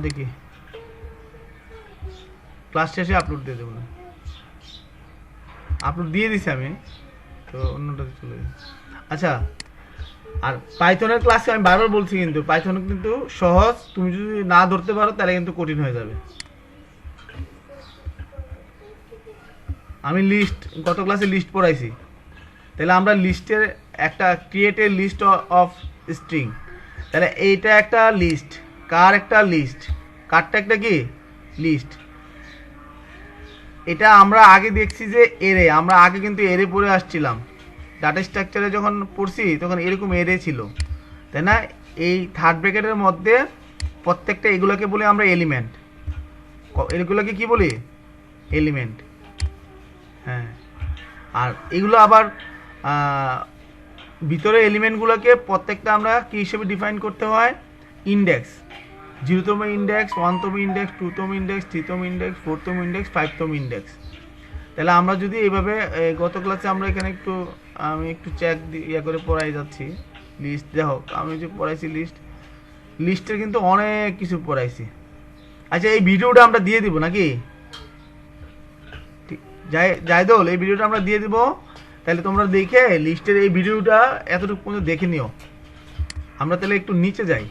দেখি ক্লাস শেষে আপলোড দিয়ে দেবো, আপলোড দিয়ে দিছি আমি, তো অন্যটাতে চলে যাই। আচ্ছা, আর পাইথনের ক্লাসে আমি বারবার বলছি, কিন্তু পাইথন কিন্তু সহজ, তুমি যদি না ধরতে পারো তাহলে কিন্তু কঠিন হয়ে যাবে। আমি লিস্ট গত ক্লাসে লিস্ট পড়াইছি, তাহলে আমরা লিস্টের একটা create a list of string, তাহলে এইটা একটা লিস্ট, কার একটা লিস্ট, কারটা একটা কি লিস্ট। এটা আমরা আগে দেখছি যে এরে, আমরা আগে কিন্তু এরে পড়ে আসছিলাম, ডাটা স্ট্রাকচারে যখন পড়ছি তখন এরকম এরে ছিল, তাই না? এই থার্ড ব্র্যাকেটের মধ্যে প্রত্যেকটা এগুলোকে বলি আমরা এলিমেন্ট, এগুলোকে কি বলি? এলিমেন্ট। হ্যাঁ, আর এগুলো আবার ভিতরে এলিমেন্টগুলোকে প্রত্যেকটা আমরা কি হিসেবে ডিফাইন করতে হয়? ইন্ডেক্স, 0তম ইন্ডেক্স, 1তম ইন্ডেক্স, 2তম ইন্ডেক্স, 3তম ইন্ডেক্স, 4তম ইন্ডেক্স, 5তম ইন্ডেক্স। তাহলে আমরা যদি এইভাবে গত ক্লাসে আমরা এখানে আমি একটু চেক ইয়ে করে পড়াই যাচ্ছি লিস্ট। দেখো আমি যে পড়াইছি লিস্টের কিন্তু অনেক কিছু পড়াইছি। আচ্ছা, এই ভিডিওটা আমরা দিয়ে দিব নাকি? জায়দুল, এই ভিডিওটা আমরা দিয়ে দিব, তাহলে তোমরা দেখে লিস্টের এই ভিডিওটা এতটুকু পর্যন্ত দেখে নিও। আমরা তাহলে একটু নিচে যাই,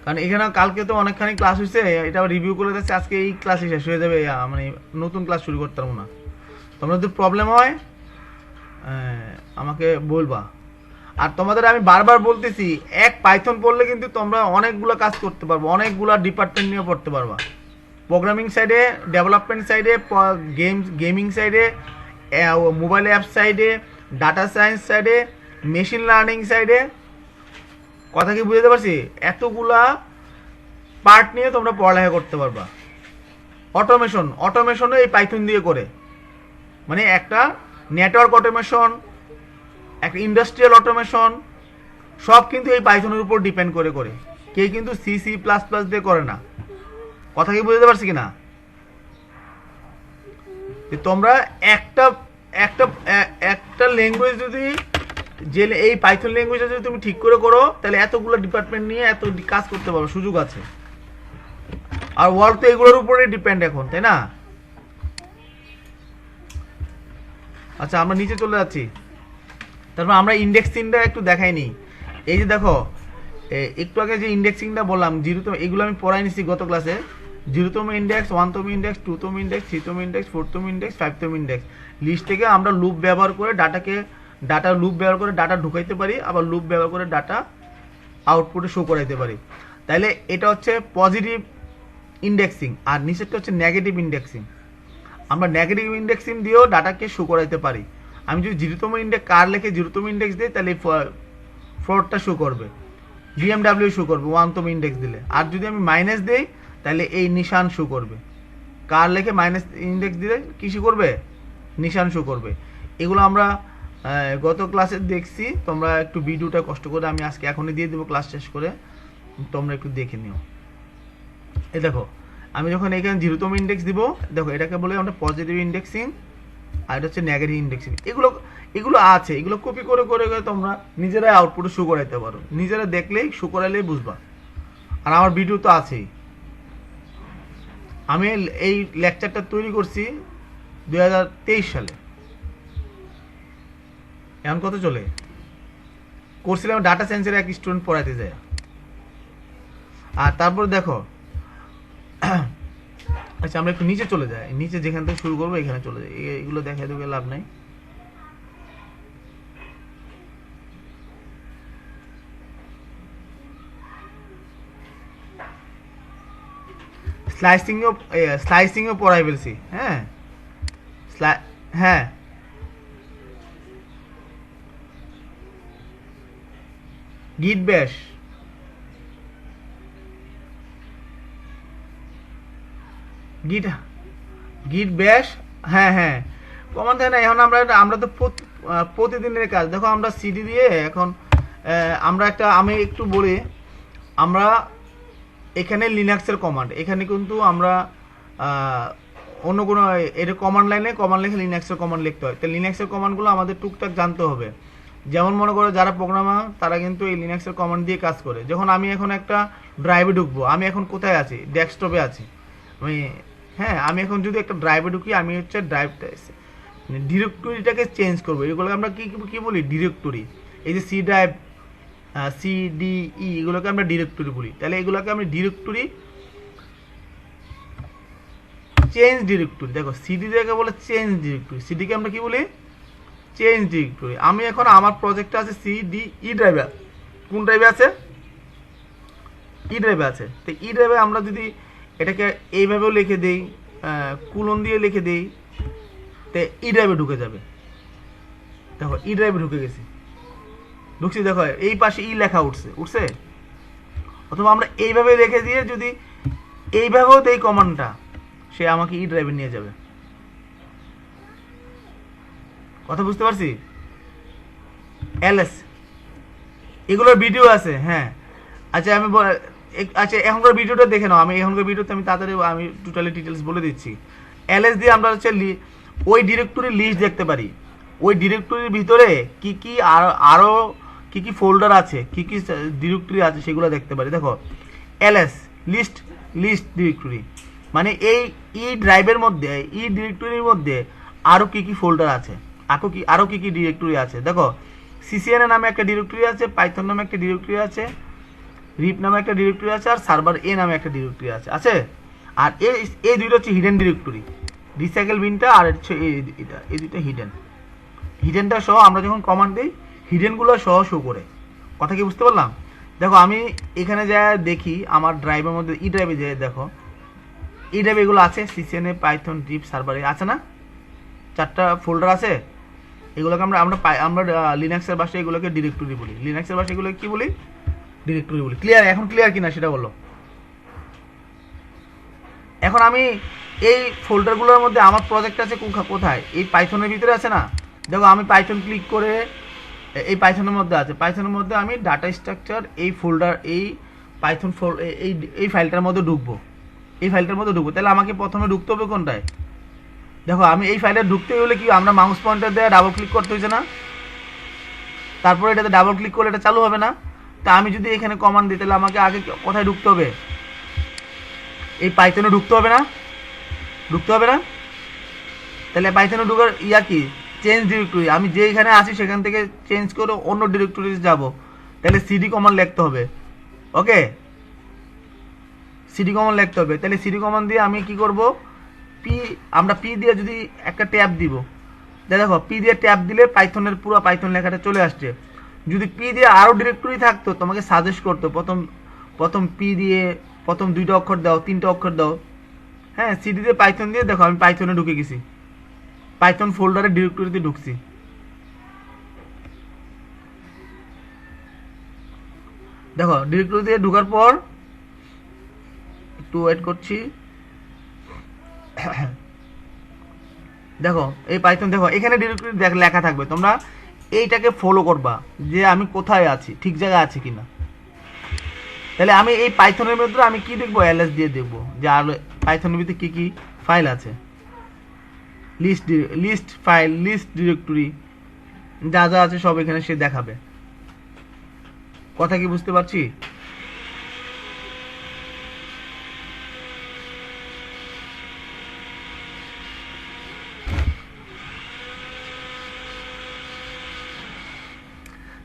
কারণ এখানে কালকে তো অনেকখানি ক্লাস হয়েছে, এটা রিভিউ করে দিচ্ছে, আজকে এই ক্লাসই শেষ হয়ে যাবে, মানে নতুন ক্লাস শুরু করতে পারবো না। তোমরা যদি প্রবলেম হয় আমাকে বলবা। আর তোমাদের আমি বারবার বলতেছি, এক পাইথন পড়লে কিন্তু তোমরা অনেকগুলো কাজ করতে পারবো, অনেকগুলো ডিপার্টমেন্ট নিয়ে পড়তে পারবা। প্রোগ্রামিং সাইডে, ডেভেলপমেন্ট সাইডে, গেমিং সাইডে, মোবাইল অ্যাপ সাইডে, ডাটা সায়েন্স সাইডে, মেশিন লার্নিং সাইডে। কথা কি বুঝতে পারছি? এতগুলা পার্ট নিয়ে তোমরা পড়ালেখা করতে পারবা। অটোমেশনও এই পাইথন দিয়ে করে, মানে একটা নেটওয়ার্ক অটোমেশন, একটা ইন্ডাস্ট্রিয়াল অটোমেশন, সব কিন্তু এই পাইথনের উপর ডিপেন্ড করে। কে কিন্তু C++ দিয়ে করে না। কথা কি বুঝতে পারছি কিনা? তোমরা একটা ল্যাঙ্গুয়েজ যদি, যে এই পাইথন ল্যাঙ্গুয়েজটা যদি তুমি ঠিক করে করো, তাহলে এতগুলো ডিপার্টমেন্ট নিয়ে এত কাজ করতে পারো, সুযোগ আছে। আর ওয়ার্ল্ড তো এগুলোর উপরে ডিপেন্ড এখন, তাই না? আচ্ছা, আমরা নিচে চলে যাচ্ছি। তারপর আমরা ইন্ডেক্সিংটা একটু দেখাইনি। এই যে দেখো, একটু আগে যে ইন্ডেক্সিংটা বললাম, 0তম, এগুলো আমি পড়াই নিছি গত ক্লাসে। 0তম ইন্ডেক্স, 1তম ইন্ডেক্স, 2তম ইন্ডেক্স, 3তম ইন্ডেক্স, 4তম ইন্ডেক্স, 5তম ইন্ডেক্স। লিস্ট থেকে আমরা লুপ ব্যবহার করে ডাটা ঢুকাইতে পারি, আবার লুপ ব্যবহার করে ডাটা আউটপুটে শো করাইতে পারি। তাইলে এটা হচ্ছে পজিটিভ ইন্ডেক্সিং, আর নিচেরটা হচ্ছে নেগেটিভ ইন্ডেক্সিং। আমরা নেগেটিভ ইন্ডেক্সিং দিয়েও ডাটাকে শো করাইতে পারি। আমি যদি 0তম ইন্ডেক্স কার লিখে 0তম ইন্ডেক্স দিই, তাহলে ফ্লোরটা শো করবে, BMW শো করবে 1তম ইন্ডেক্স দিলে। আর যদি আমি মাইনাস দিই, তাহলে এই নিশান শো করবে। কার লিখে মাইনাস ইন্ডেক্স দিলে কি শো করবে? নিশান শো করবে। এগুলো আমরা গত ক্লাসে দেখছি। তোমরা একটু ভিডিওটা কষ্ট করে, আমি আজকে এখনই দিয়ে দেবো ক্লাস শেষ করে, তোমরা একটু দেখে নিও। এই দেখো, আমি যখন এখানে 0তম ইন্ডেক্স দিব, দেখো এটাকে বলে আমরা পজিটিভ ইন্ডেক্সিং, আর এটা হচ্ছে নেগেটিভ ইন্ডেক্সিং। এগুলো আছে, এগুলো কপি করে তোমরা নিজেরাই আউটপুটে শো করাইতে পারো, নিজেরা দেখলেই শো করাইলেই বুঝবা। আর আমার ভিডিও তো আছেই। আমি এই লেকচারটা তৈরি করছি 2023 সালে। এখন কত চলে? করছিলাম ডাটা সায়েন্সের এক স্টুডেন্ট পড়াইতে যায়। আর তারপর দেখো, আচ্ছা আমরা একটু নিচে চলে যাই, নিচে যেখান থেকে শুরু করবো এখানে চলে যাই। এগুলো দেখা দেখে লাভ নাই। স্লাইসিংও পড়াই ফেলছি। হ্যাঁ, হ্যাঁ, গিট ব্যাশ, গিট ব্যাশ, হ্যাঁ কমান থাকে না। এখন আমরা তো প্রতিদিনের কাজ। দেখো আমরা সিডি দিয়ে এখন আমি একটু বলি, আমরা এখানে লিনাক্সের কমান্ড, এখানে কিন্তু আমরা অন্য কোনো এটা কমান্ড লিখে লিনাক্সের কমান্ড লিখতে হয়। তো লিনাক্সের কমান্ডগুলো আমাদের টুকটাক জানতে হবে। যেমন মনে করো যারা প্রোগ্রামার, তারা কিন্তু এই লিনাক্সের কমান্ড দিয়ে কাজ করে। যখন আমি এখন একটা ড্রাইভে ঢুকবো। আমি এখন কোথায় আছি? ডেস্কটপে আছি আমি। হ্যাঁ, আমি এখন যদি একটা ড্রাইভে ঢুকি, আমি হচ্ছে ড্রাইভটা ডিরেক্টরিটাকে চেঞ্জ করবো। এগুলোকে আমরা কি কি বলি? ডিরেক্টরি। এই যে সি ড্রাইভ, সিডিই, এগুলোকে আমরা ডিরেক্টরি বলি। তাহলে এগুলোকে আমি ডিরেক্টরি চেঞ্জ ডিরেক্টরি। দেখো সিডি থেকে বলে চেঞ্জ ডিরেক্টরি, সিডিকে আমরা কি বলি? Change directory. আমি এখন আমার প্রজেক্টটা আছে সিডিই ড্রাইভে। কোন ড্রাইভে আছে? ই ড্রাইভে আছে। তো ই ড্রাইভে আমরা যদি এটাকে এইভাবেও লিখে দিই, কুলন দিয়ে লিখে দিই, তো ই ড্রাইভে ঢুকে যাবে। দেখো ই ড্রাইভে ঢুকে গেছি, ঢুকছি। দেখো এই পাশে ই লেখা উঠছে। অথবা আমরা এইভাবে রেখে দিয়ে যদি এইভাবেও দেই কমান্ডটা, সে আমাকে ই ড্রাইভে নিয়ে যাবে। কথা বুঝতে পারছি? এলএস এগুলোর ভিডিও আছে। হ্যাঁ, আচ্ছা আচ্ছা এখনকার ভিডিওটা দেখে নাও। আমি এখনকার ভিডিওতে আমি তাড়াতাড়ি আমি টোটালি ডিটেলস বলে দিচ্ছি। এলএস দিয়ে আমরা হচ্ছে ওই ডিরেক্টরির লিস্ট দেখতে পারি। ওই ডিরেক্টরির ভিতরে কি কি আরও কি কি ফোল্ডার আছে, কি কি ডিরেক্টরি আছে, সেগুলো দেখতে পারি। দেখো এলএস লিস্ট ডিরেক্টরি, মানে এই ই ড্রাইভের মধ্যে, ই ডিরেক্টরির মধ্যে আরও কি কি ফোল্ডার আছে, আরও কি কি ডিরেক্টরি আছে। দেখো সিসিএন নামে একটা ডিরেক্টরি আছে, পাইথন নামে একটা ডিরেক্টরি আছে, রিপ নামে একটা ডিরেক্টরি আছে, আর সার্ভার এ নামে একটা ডিরেক্টরি আছে। আর এই দুইটা হচ্ছে হিডেন ডিরেক্টরি, রিসাইকেল বিনটা আর হচ্ছে এই দুইটা হিডেনটা সহ আমরা যখন কমান্ড দিই, হিডেনগুলো সহ শো করে। কথা কি বুঝতে পারলাম? দেখো আমি এখানে যা দেখি আমার ড্রাইভের মধ্যে, ই ড্রাইভে যে দেখো ই ড্রাইভে এগুলো আছে, সিসিএনএ, পাইথন, রিপ, সার্ভার এ আছে না, 4টা ফোল্ডার আছে। এগুলোকে আমরা লিনাক্সের ভাষায় এগুলোকে ডিরেক্টরি বলি। লিনাক্সের ভাষায় এগুলোকে কি বলি? ডিরেক্টরি বলি। ক্লিয়ার? এখন ক্লিয়ার কিনা সেটা বলো। এখন আমি এই ফোল্ডারগুলোর মধ্যে আমার প্রজেক্ট আছে কোথায়? এই পাইথনের ভিতরে আছে না। দেখো আমি পাইথন ক্লিক করে এই পাইথনের মধ্যে আছে। পাইথনের মধ্যে আমি ডাটা স্ট্রাকচার এই ফোল্ডার, এই পাইথন এই ফাইলটার মধ্যে ঢুকবো। তাহলে আমাকে প্রথমে ঢুকতে হবে কোনটায়? দেখো আমি এই ফাইলে ঢুকতে হলে কি আমরা মাউস পয়েন্টার দিয়ে ডাবল ক্লিক করতে হয়েছে না? তারপরে এটাতে ডাবল ক্লিক করলে এটা চালু হবে না। তা আমি যদি এখানে কমান্ড দিই, তাহলে আমাকে আগে কোথায় ঢুকতে হবে? এই পাইথনে ঢুকতে হবে না? তাহলে পাইথনে ঢুকার কি? Change directory. আমি যেখানে আছি সেখান থেকে চেঞ্জ করে অন্য ডিরেক্টরিতে যাব। তাহলে সিডি কমান্ড লিখতে হবে। ওকে, সিডি কমান্ড লিখতে হবে। তাহলে সিডি কমান্ড দিয়ে আমি কি করব? আমরা পি দিয়ে যদি একটা ট্যাব দিব, দেখো পি দিয়ে ট্যাব দিলে পাইথনের পুরো পাইথন লেখাটা চলে আসছে। যদি পি দিয়ে আরও ডিরেক্টরি থাকতো, তোমাকে সাজেস্ট করতো প্রথম পি দিয়ে প্রথম 2টা অক্ষর দাও, 3টা অক্ষর দাও। হ্যাঁ, সিডি দিয়ে পাইথন দিয়ে দেখো আমি পাইথনে ঢুকে গেছি, পাইথন ফোল্ডারে ডিরেক্টরিতে ঢুকছি। দেখো ডিরেক্টরি দিয়ে ঢোকার পর একটু ওয়েট করছি। দেখো এই পাইথন, দেখো এখানে ডিরেক্টরি লেখা থাকবে। তোমরা এইটাকে ফলো করবা যে আমি কোথায় আছি, ঠিক জায়গায় আছি কিনা। তাহলে আমি এই পাইথনের ভিতরে আমি কি দেখবো? এলএস দিয়ে দেখবো যে আর পাইথনের ভিতরে কি কি ফাইল আছে। লিস্ট ফাইল, লিস্ট ডিরেক্টরি, যা যা আছে সব এখানে সে দেখাবে। কথা কি বুঝতে পারছি?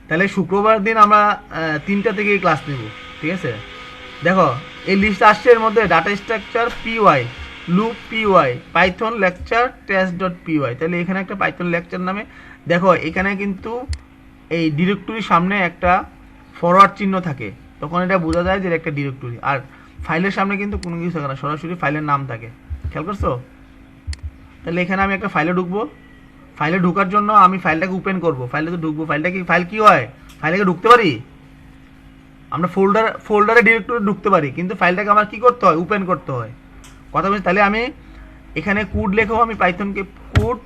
তাহলে শুক্রবার দিন আমরা 3টা থেকে ক্লাস নেব, ঠিক আছে? দেখো এই লিস্ট আসছে, এর মধ্যে data structure py, loop py, Python lecture টেস্ট.py। তাহলে এখানে একটা পাইথন লেকচার নামে, দেখো এখানে কিন্তু এই ডিরেক্টরির সামনে একটা ফরওয়ার্ড চিহ্ন থাকে, তখন এটা বোঝা যায় যে একটা ডিরেক্টরি। আর ফাইলের সামনে কিন্তু কোনো কিছু থাকে না, সরাসরি ফাইলের নাম থাকে। খেয়াল করছো? তাহলে এখানে আমি একটা ফাইলে ঢুকবো। ফাইলে ঢোকার জন্য আমি ফাইলটাকে ওপেন করব। ফাইলে তো ঢুকবো, ফাইল কি হয়? ফাইলটাকে ঢুকতে পারি আমরা, ফোল্ডারে ডিরেক্টরি ঢুকতে পারি, কিন্তু ফাইলটাকে আমার কি করতে হয়? ওপেন করতে হয়। কথা বলছি? তাহলে আমি এখানে কোড লেখো, আমি পাইথনকে কোড,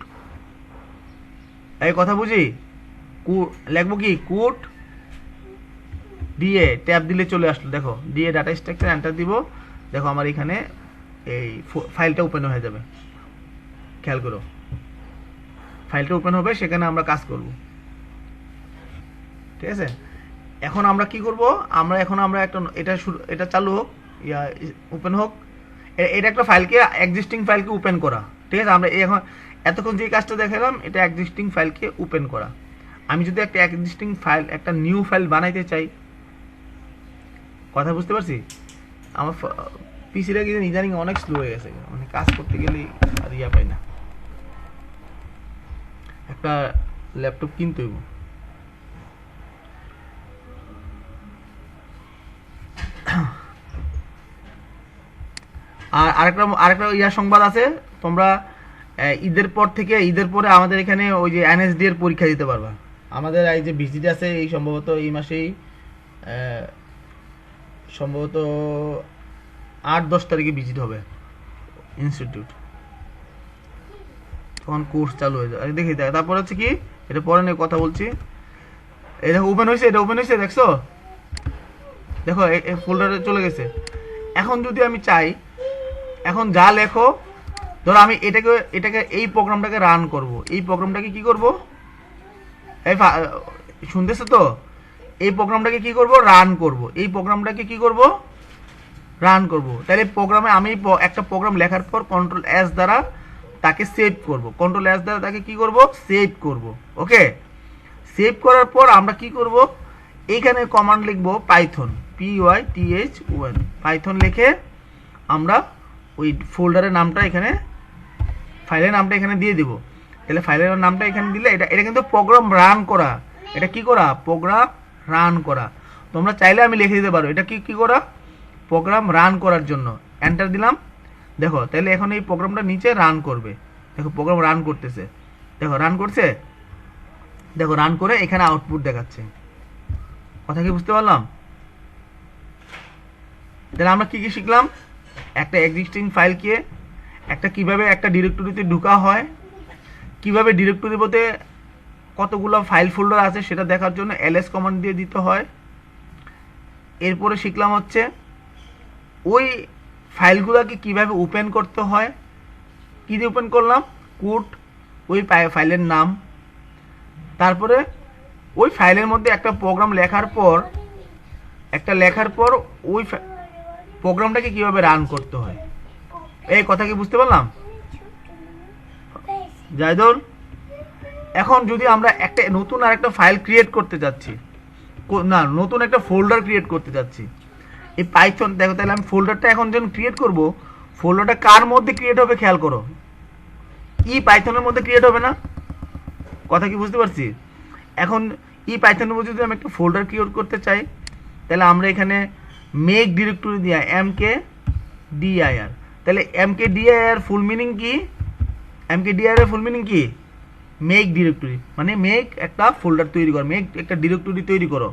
এই কথা বুঝি, লিখবো কি? কোড দিয়ে ট্যাব দিলে চলে আসলো। দেখো দিয়ে ডাটা স্ট্রাকচার এন্টার দিব। দেখো আমার এখানে এই ফাইলটা ওপেন হয়ে যাবে। খেয়াল করো, ফাইলটা ওপেন হবে, সেখানে আমরা কাজ করব। ঠিক আছে? এখন আমরা কি করব, আমরা একটা এটা চালু হোক, ওপেন হোক। এটা একটা ফাইলকে, এক্সিস্টিং ফাইলকে ওপেন করা, ঠিক আছে। আমরা এখন এতক্ষণ যে কাজটা দেখালাম, এটা এক্সিস্টিং ফাইলকে ওপেন করা। আমি যদি একটা এক্সিস্টিং ফাইল, একটা নিউ ফাইল বানাইতে চাই, কথা বুঝতে পারছি? আমার পিসিটা কিন্তু ইদানিং অনেক স্লো হয়ে গেছে, মানে কাজ করতে গেলে আর পাই না। একটা ল্যাপটপ কিনতে হইব। আর আরেকটা সংবাদ আছে, তোমরা ঈদের পরে আমাদের এখানে ওই যে এনএসডি এর পরীক্ষা দিতে পারবা। আমাদের এই যে ভিজিট আছে, এই সম্ভবত এই মাসেই সম্ভবত 8-10 তারিখে ভিজিট হবে ইনস্টিটিউট, তখন কোর্স চালু হয়ে যায়। দেখি তারপর হচ্ছে কি, এটা পরে নিয়ে কথা বলছি। এই দেখো ওপেন হয়েছে, এটা ওপেন হয়েছে, দেখছো? দেখো ফোল্ডারে চলে গেছে। এখন যদি আমি চাই, এখন যা লেখো, ধরো আমি এটাকে এই প্রোগ্রামটাকে রান করব, এই প্রোগ্রামটাকে কি করব, এই শুনতেছো তো? এই প্রোগ্রামটাকে কি করব, রান করব। এই প্রোগ্রামটাকে কি করব, রান করব। তাহলে প্রোগ্রামে আমি একটা প্রোগ্রাম লেখার পর কন্ট্রোল এস দ্বারা তাকে সেভ করব, কন্ট্রোল এস দ্বারা তাকে কি করব, সেভ করব। ওকে, সেভ করার পর আমরা কি করব, এইখানে কমান্ড লিখব পাইথন, PYTHON, পাইথন লিখে আমরা ওই ফোল্ডারের নামটা এখানে, ফাইলের নামটা এখানে দিয়ে দিব। তাহলে ফাইলের নামটা এখানে দিলে এটা কিন্তু প্রোগ্রাম রান করা, এটা কি করা, প্রোগ্রাম রান করা। তোমরা চাইলে আমি লিখে দিতে পারো এটা কি করা, প্রোগ্রাম রান করার জন্য। এন্টার দিলাম, দেখো তাহলে এখন এই প্রোগ্রামটা নিচে রান করবে। দেখো প্রোগ্রাম রান করতেছে, দেখো রান করছে, দেখো রান করে এখানে আউটপুট দেখাচ্ছে। কথা কি বুঝতে পারলাম? তাহলে আমরা কি শিখলাম, একটা এক্সিস্টিং ফাইলকে কিভাবে একটা ডিরেক্টরিতে ঢোকা হয়, কিভাবে ডিরেক্টরি বলতে কতগুলো ফাইল ফোল্ডার আছে সেটা দেখার জন্য ls কমান্ড দিয়ে দিতে হয়। এরপরে শিখলাম হচ্ছে ওই ফাইলগুলোকে কিভাবে ওপেন করতে হয়। কি দিয়ে ওপেন করলাম, কোড, ওই ফাইলের নাম, তারপরে ওই ফাইলের মধ্যে একটা প্রোগ্রাম লেখার পর ওই প্রোগ্রামটাকে কিভাবে রান করতে হয়। এই কথা কি বুঝতে পারলাম জায়দুল? এখন যদি আমরা একটা নতুন আর একটা ফাইল ক্রিয়েট করতে যাচ্ছি, না নতুন একটা ফোল্ডার ক্রিয়েট করতে যাচ্ছি, এই পাইথন, দেখো তাহলে আমি ফোল্ডারটা এখন যখন ক্রিয়েট করব, ফোল্ডারটা কার মধ্যে ক্রিয়েট হবে খেয়াল করো, পাইথনের মধ্যে ক্রিয়েট হবে না? কথা কি বুঝতে পারছি? এখন পাইথনের মধ্যে যদি আমি একটা ফোল্ডার ক্রিয়েট করতে চাই, তাহলে আমরা এখানে মেক ডিরেক্টরি দিয়া mkdir, তাহলে mkdir ফুল মিনিং কি, mkdir এর ফুল মিনিং কি, মেক ডিরেক্টরি, মানে মেক একটা ফোল্ডার তৈরি করো, মেক একটা ডিরেক্টরি তৈরি করো।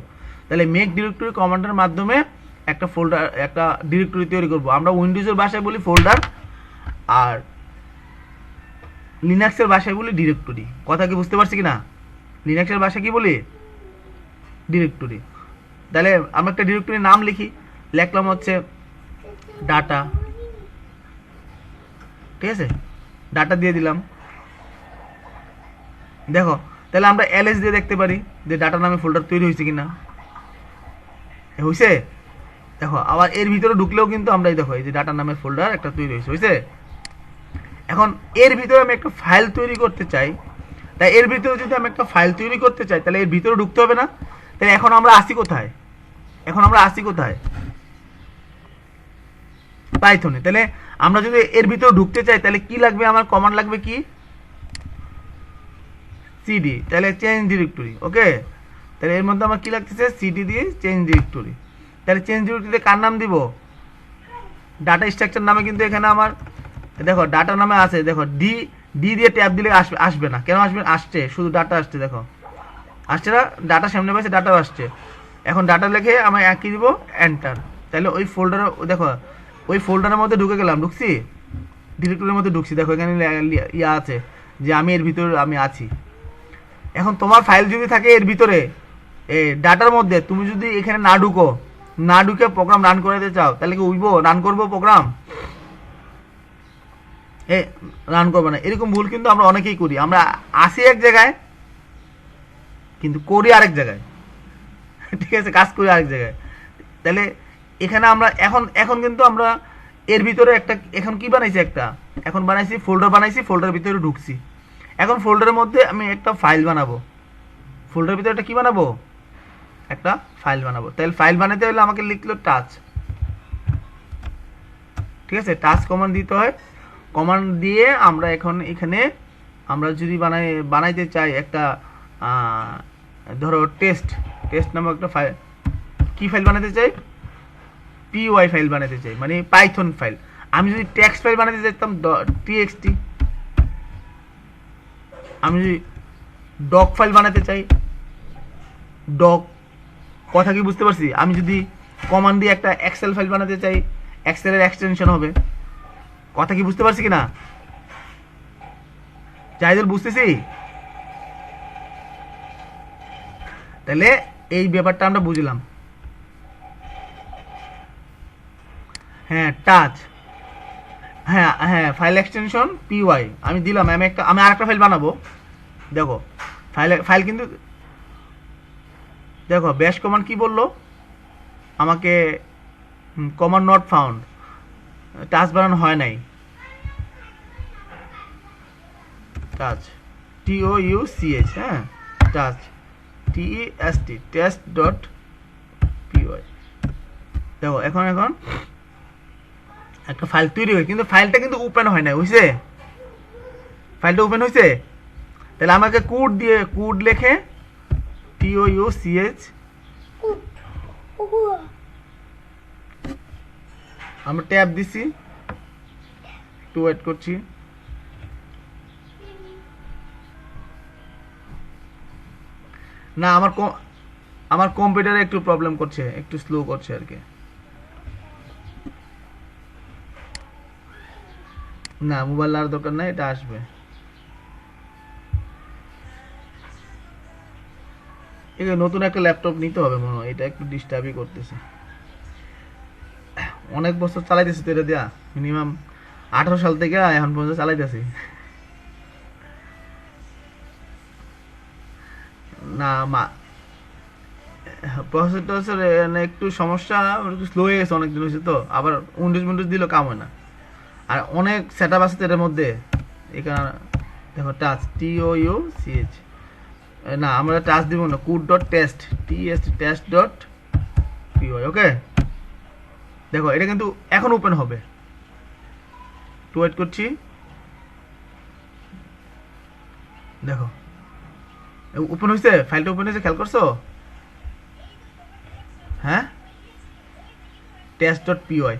তাহলে মেক ডিরেক্টরি কমান্ডের মাধ্যমে একটা ফোল্ডার, একটা ডিরেক্টরি তৈরি করব। আমরা উইন্ডোজের ভাষায় বলি ফোল্ডার, আর লিনাক্সের ভাষায় বলি ডিরেক্টরি। কথা কি বুঝতে পারছি কিনা? লিনাক্সের ভাষায় কি বলি, ডিরেক্টরি। তাহলে আমরা একটা ডিরেক্টরির নাম লিখি, লিখলাম হচ্ছে ডাটা, ঠিক আছে, ডাটা দিয়ে দিলাম। দেখো তাহলে আমরা ls দিয়ে দেখতে পারি যে ডাটা নামে ফোল্ডার তৈরি হয়েছে কিনা, হয়েছে। দেখো আবার এর ভিতরে ঢুকলেও কিন্তু আমরা দেখো এই যে ডাটা নামের ফোল্ডার একটা তৈরি হয়েছে। এখন এর ভিতরে আমি একটা ফাইল তৈরি করতে চাই, তাই এর ভিতরে যদি আমি একটা ফাইল তৈরি করতে চাই, তাহলে এর ভিতরে ঢুকতে হবে না? তাহলে এখন আমরা আসি কোথায়, পাইথনে। তাহলে আমরা যদি এর ভিতরে ঢুকতে চাই, তাহলে কি লাগবে, আমার কমান্ড লাগবে কি, cd, তাহলে চেঞ্জ ডিরেক্টরি। ওকে, তাহলে এর মধ্যে আমার কি লাগতেছে, cd দিয়ে চেঞ্জ ডিরেক্টরি। তাহলে চেঞ্জ ডিরেক্টরিতে কার নাম দিব, ডাটা স্ট্রাকচার নামে, কিন্তু এখানে আমার দেখো ডাটা নামে আছে, দেখো ডি দিয়ে ট্যাব দিলে আসবে না, কেন আসবে, আসছে শুধু ডাটা আসছে, দেখো আসছে না, ডাটা সামনে পাশে ডাটা আসছে। এখন ডাটা লিখে আমি কি দিব, এন্টার। তাহলে ওই ফোল্ডারে, দেখো ওই ফোল্ডারের মধ্যে ঢুকে গেলাম, ঢুকছি ডিরেক্টরির মধ্যে ঢুকছি, দেখো এখানে ইয়া আছে যে আমি এর ভিতরে আমি আছি। এখন তোমার ফাইল যদি থাকে এর ভিতরে, এই ডাটার মধ্যে, তুমি যদি এখানে না ঢুকে প্রোগ্রাম রান করাতে চাও, তাহলে কি রান করবো প্রোগ্রাম, রান করবে না। এরকম ভুল কিন্তু আমরা অনেকেই করি, আমরা আসি এক জায়গায় কিন্তু করি আরেক জায়গায়। ঠিক আছে, কাজ করি আরেক জায়গায়। তাহলে এখানে আমরা এখন এখন কিন্তু আমরা এর ভিতরে একটা এখন কি বানাইছি, একটা এখন বানাইছি ফোল্ডার বানাইছি, ফোল্ডারের ভিতরে ঢুকছি। এখন ফোল্ডারের মধ্যে আমি একটা ফাইল বানাবো, ফোল্ডারের ভিতরে একটা কি বানাবো, একটা ফাইল বানাবো। তাহলে ফাইল বানাতে হলে আমাকে লিখলো টাচ, ঠিক আছে, টাচ কমান্ড দিতে হয়। কমান্ড দিয়ে আমরা এখন এখানে আমরা যদি বানাইতে চাই একটা ধরো টেস্ট টেস্ট নামক একটা ফাইল, কি ফাইল বানাতে চাই, পিওয়াই ফাইল বানাতে চাই, মানে পাইথন ফাইল। আমি যদি টেক্সট ফাইল বানাতে চাইতাম টিএক্সটি, আমি যদি ডক ফাইল বানাতে চাই ডক, কথা কি বুঝতে পারছি? আমি যদি কমান্ড দিয়ে একটা এক্সেল ফাইল বানাতে চাই, এক্সেলের এক্সটেনশন হবে। কথা কি বুঝতে পারছি কিনা? জাহিদুল বুঝতেছি? তাহলে এই ব্যাপারটা আমরা বুঝলাম। হ্যাঁ টাচ, হ্যাঁ হ্যাঁ ফাইল এক্সটেনশন পিওয়াই আমি দিলাম। আমি আরেকটা ফাইল বানাবো। দেখো ফাইল কিন্তু দেখো ব্যাশ কমান্ড কি বললো আমাকে, কমান্ড নট ফাউন্ড, টাচ বানানো হয় নাই। টাচ TOUCH, হ্যাঁ touch TEST test dot PY. দেখো এখন একটা ফাইল তৈরি হয়, কিন্তু ফাইলটা কিন্তু ওপেন হয় না, বুঝছে? ফাইলটা ওপেন হয়েছে। তাহলে আমাকে কোড লিখে TOUCH আমরা ট্যাব দিছি, একটু ওয়েট করছি। না আমার কম্পিউটারে একটু প্রবলেম করছে, একটু স্লো করছে আর কি। না মোবাইল আর দরকার নাই, এটা আসবে। নতুন একটা ল্যাপটপ নিতে হবে মনে হয়, এটা একটু ডিস্টার্বই করতেছে। অনেক বছর চালাইতেছি তো এটা দিয়া, মিনিমাম 18 সাল থেকে এখন পর্যন্ত চালাইতেছি। না প্রসেসর একটু সমস্যা, একটু স্লো হয়ে গেছে, অনেকদিন হয়েছে তো, আবার উইন্ডোজ দিলেও কাম হয় না। আর অনেক সেট আপ আছে তো এটার মধ্যে। এখানে দেখো টাচ TOUCH, না আমরা টাচ দিব না, code dot test test dot py. Okay দেখো এটা কিন্তু এখন ওপেন হবে, একটু ওয়েট করছি। দেখো ওপেন হয়েছে, ফাইলটা ওপেন হয়েছে, খেয়াল করছো? হ্যাঁ টেস্ট ডট পিওয়াই।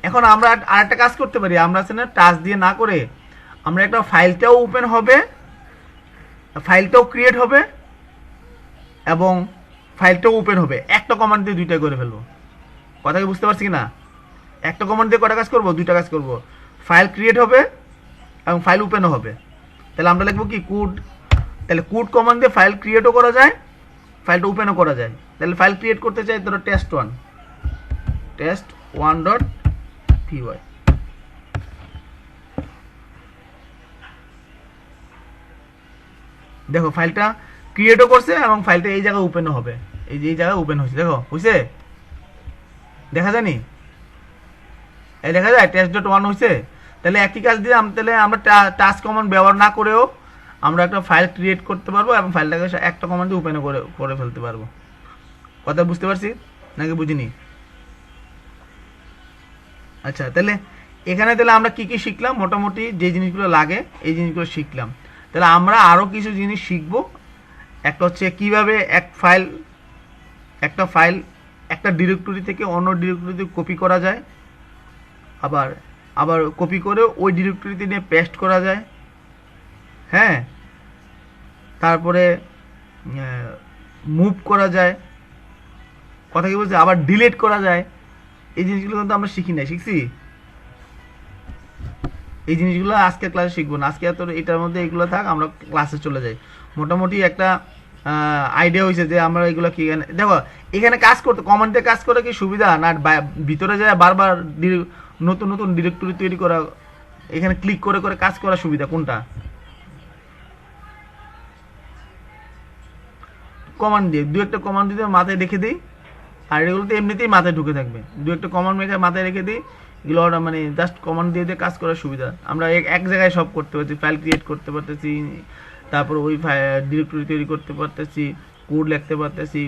এখন আমরা আরেকটা কাজ করতে পারি, আমরা আছে না টাচ দিয়ে না করে আমরা একটা ফাইলটাও ওপেন হবে, ফাইলটাও ক্রিয়েট হবে এবং ফাইলটাও ওপেন হবে। একটা কমান্ড দিয়ে দুইটা করে ফেলবো। কথা কি বুঝতে পারছি কি না? একটা কমান্ড দিয়ে কটা কাজ করবো, দুইটা কাজ করবো। ফাইল ক্রিয়েট হবে এবং ফাইল ওপেনও হবে। তাহলে আমরা লিখবো কি কোড, তাহলে কোড কমান্ড দিয়ে ফাইল ক্রিয়েটও করা যায়, ফাইলটা ওপেনও করা যায়। তাহলে ফাইল ক্রিয়েট করতে চাই ধরো test1 ডট পিওয়াই। দেখো ফাইলটা ক্রিয়েটও করছে এবং ফাইলটা এই জায়গায় ওপেনও হবে, এই যে এই জায়গায় ওপেন হয়েছে। দেখো বুঝছে, দেখা যায়নি? এই দেখা যায় test.1 হয়েছে। তাহলে একই কাজ দিয়ে তাহলে আমরা টাচ কমান্ড ব্যবহার না করেও আমরা একটা ফাইল ক্রিয়েট করতে পারবো এবং ফাইলটাকে একটা কমান্ডে ওপেন করে ফেলতে পারবো। কথা বুঝতে পারছি নাকি বুঝিনি? আচ্ছা তাহলে এখানে তাহলে আমরা কি কি শিখলাম, মোটামুটি যে জিনিসগুলো লাগে এই জিনিসগুলো শিখলাম। তাহলে আমরা আরও কিছু জিনিস শিখবো। একটা হচ্ছে কিভাবে একটা ফাইল একটা ডিরেক্টরি থেকে অন্য ডিরেক্টরিতে কপি করা যায়, আবার কপি করে ওই ডিরেক্টরিতে নিয়ে পেস্ট করা যায়। হ্যাঁ তারপরে মুভ করা যায়, কথা কি বলছে, আবার ডিলিট করা যায়। এই জিনিসগুলো কিন্তু আমরা শিখি নাই, শিখছি? এই জিনিসগুলো আজকে ক্লাসে শিখবো না, আজকে এত এটার মধ্যে এগুলো থাক, আমরা ক্লাসে চলে যাই। মোটামুটি একটা আইডিয়া হয়েছে যে আমরা এগুলো কি। দেখো এখানে কাজ করতে কমান্ডে কাজ করে কি সুবিধা না, ভিতরে যায় বারবার নতুন নতুন ডিরেক্টরি তৈরি করা, এখানে ক্লিক করে করে কাজ করা সুবিধা কোনটা? কমান্ড দিয়ে, দু একটা কমান্ড দিয়ে মাথায় রেখে দিই, আর এগুলো তো এমনিতেই মাথায় ঢুকে থাকবে। দু একটা কমান্ড মেখে মাথায় রেখে দিই, এগুলো মানে জাস্ট কমান্ড দিয়ে দিয়ে কাজ করার সুবিধা। আমরা এক জায়গায় সব করতে পারছি, ফাইল ক্রিয়েট করতে পারতেছি, তারপর ওই ডিরেক্টরি তৈরি করতে পারতেছি, কোড লিখতে পারতেছি,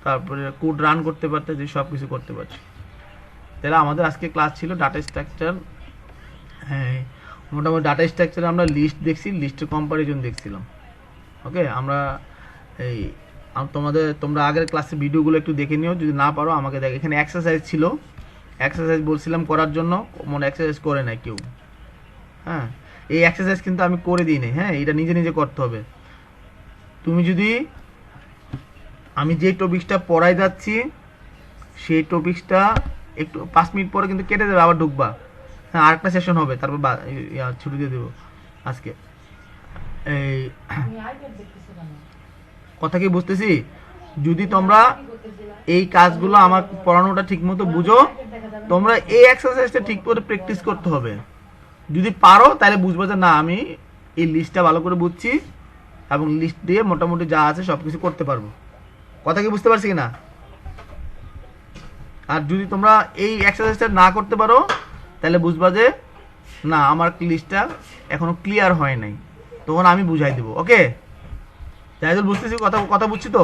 তারপরে কোড রান করতে পারতেছি, সব কিছু করতে পারছি। তাহলে আমাদের আজকে ক্লাস ছিল ডাটা স্ট্রাকচার। হ্যাঁ, মোটামুটি ডাটা স্ট্রাকচারে আমরা লিস্ট দেখছি, লিস্টের কম্পারিজন দেখছিলাম। ওকে, আমরা এই তোমরা আগের ক্লাসের ভিডিওগুলো একটু দেখে নিও, যদি না পারো আমাকে দেখ। এখানে এক্সারসাইজ ছিল, এক্সারসাইজ বলছিলাম করার জন্য, মনে এক্সারসাইজ করে নাই কেউ। হ্যাঁ, এই এক্সারসাইজ কিন্তু আমি করে দিই নাই। হ্যাঁ, এটা নিজে নিজে করতে হবে। তুমি যদি আমি যে টপিকসটা পড়াই যাচ্ছি সেই টপিকসটা একটু 5 মিনিট পরে কিন্তু কেটে দেবে, আবার ঢুকবা। হ্যাঁ, আরেকটা সেশন হবে, তারপর ছুটি দিয়ে দেবো আজকে। এই কথা কি বুঝতেছি? যদি তোমরা এই কাজগুলো আমার পড়ানোটা ঠিক মতো বুঝো, তোমরা এই এক্সারসাইজটা ঠিক করে প্র্যাকটিস করতে হবে। যদি পারো তাহলে বুঝবো যে না, আমি এই লিস্টটা ভালো করে বুঝছি এবং লিস্ট দিয়ে মোটামুটি যা আছে সব কিছু করতে পারবো। কথা কি বুঝতে পারছি কিনা? আর যদি তোমরা এই এক্সারসাইজটা না করতে পারো তাহলে বুঝবা যে না, আমার লিস্টটা এখনো ক্লিয়ার হয় নাই, তখন আমি বুঝাই দেবো। ওকে, জাহিদুল বুঝতেছি? কথা বুঝছি তো?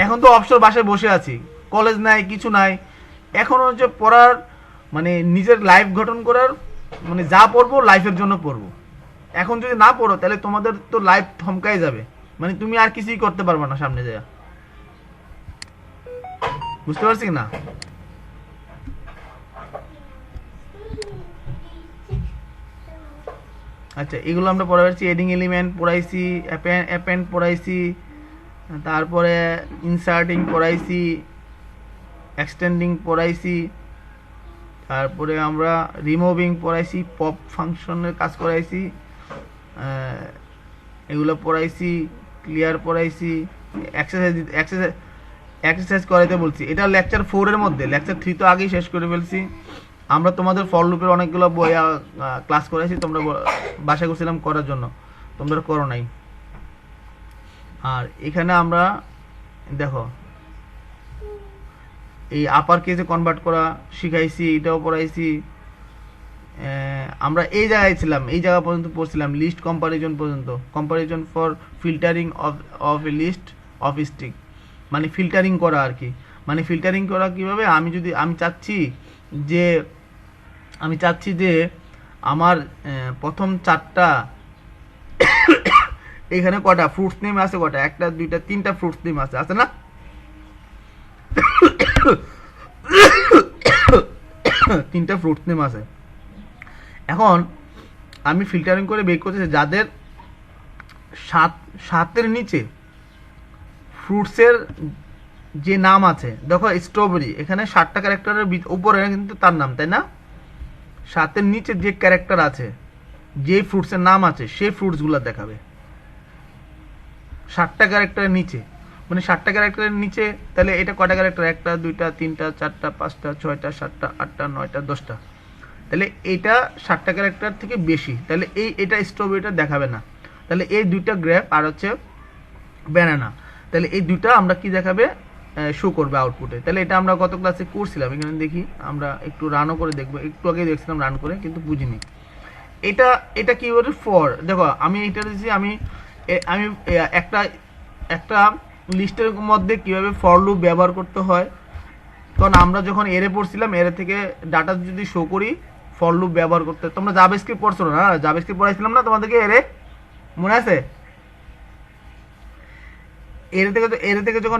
এখন তো অবসর বাসায় বসে আছি, কলেজ নাই, কিছু নাই, এখন হচ্ছে পড়ার মানে নিজের লাইফ গঠন করার, মানে যা পড়বো লাইফের জন্য পড়বো। এখন যদি না পড়ো তাহলে তোমাদের তো লাইফ থমকাই যাবে, মানে তুমি আর কিছুই করতে পারবে না সামনে যায়। বুঝতে পারছি না? আচ্ছা, এগুলো আমরা পড়াইছি, এডিং এলিমেন্ট পড়াইছি, অ্যাপেন্ড পড়াইছি, তারপরে ইনসার্টিং পড়াইছি, এক্সটেন্ডিং পড়াইছি, তারপরে আমরা রিমুভিং পড়াইছি, পপ ফাংশনের কাজ করাইছি, এগুলো পড়াইছি, ক্লিয়ার পড়াইছি, এক্সারসাইজ করাইতে বলছি। এটা লেকচার 4 এর মধ্যে, লেকচার 3 তো আগেই শেষ করে ফেলছি। আমরা তোমাদের ফর লুপের অনেকগুলো বই ক্লাস করাইছি, তোমরা বাসা করছিলাম করার জন্য, তোমরা করো নাই। আর এখানে আমরা দেখো এই আপার কেসে কনভার্ট করা শিখাইছি, এটাও পড়াইছি। আমরা এই জায়গায় ছিলাম, এই জায়গা পর্যন্ত পড়ছিলাম, লিস্ট কম্পারিজন পর্যন্ত, comparison for filtering of a list of stick, মানে ফিল্টারিং করা আর কি। মানে ফিল্টারিং করা কিভাবে, আমি চাচ্ছি যে আমার প্রথম 4টা এখানে কটা ফ্রুটস নেম আছে, কটা, 1 2 3টা ফ্রুটস নেম আছে না? 3টা ফ্রুটস নেম আছে। এখন আমি ফিল্টারিং করে বের করতেছি যাদের 7 নিচে ফ্রুটসের যে নাম আছে। দেখো স্ট্রবেরি, এখানে 7টা ক্যারেক্টারের উপরে কিন্তু তার নাম, তাই না? 7 নিচে যে ক্যারেক্টার আছে, যে ফ্রুটসের নাম আছে, সেই ফ্রুটসগুলো দেখাবে 7টা ক্যারেক্টারের নিচে। মানে 7টা ক্যারেক্টারের নিচে, তাহলে এটা কয়টা ক্যারেক্টার? 1 2 3 4 5 6 7 8 9 10টা। তাহলে এইটা 7টা ক্যারেক্টার থেকে বেশি, তাহলে এটা স্ট্রবেরিটা দেখাবে না। তাহলে এই 2টা গ্রেপ আর হচ্ছে ব্যানানা, তাহলে এই 2টা আমরা কি দেখাবে, শো করবে আউটপুটে। তাহলে এটা আমরা গত ক্লাসে করছিলাম, এখানে দেখি, আমরা একটু রানও করে দেখবো। একটু আগে দেখছিলাম রান করে, কিন্তু বুঝিনি এটা কি বলে ফর। দেখো আমি এটা দিচ্ছি, আমি একটা লিস্টের মধ্যে কিভাবে ফর লুপ ব্যবহার করতে হয়। কারণ আমরা যখন এরে পড়ছিলাম, এরে থেকে ডাটা যদি শো করি, ফর লুপ ব্যবহার করতে। তোমরা জাভাস্ক্রিপ্ট পড়ছো না? জাভাস্ক্রিপ্ট পড়াইছিলাম না তোমাদেরকে? মনে আছে? এর থেকে যখন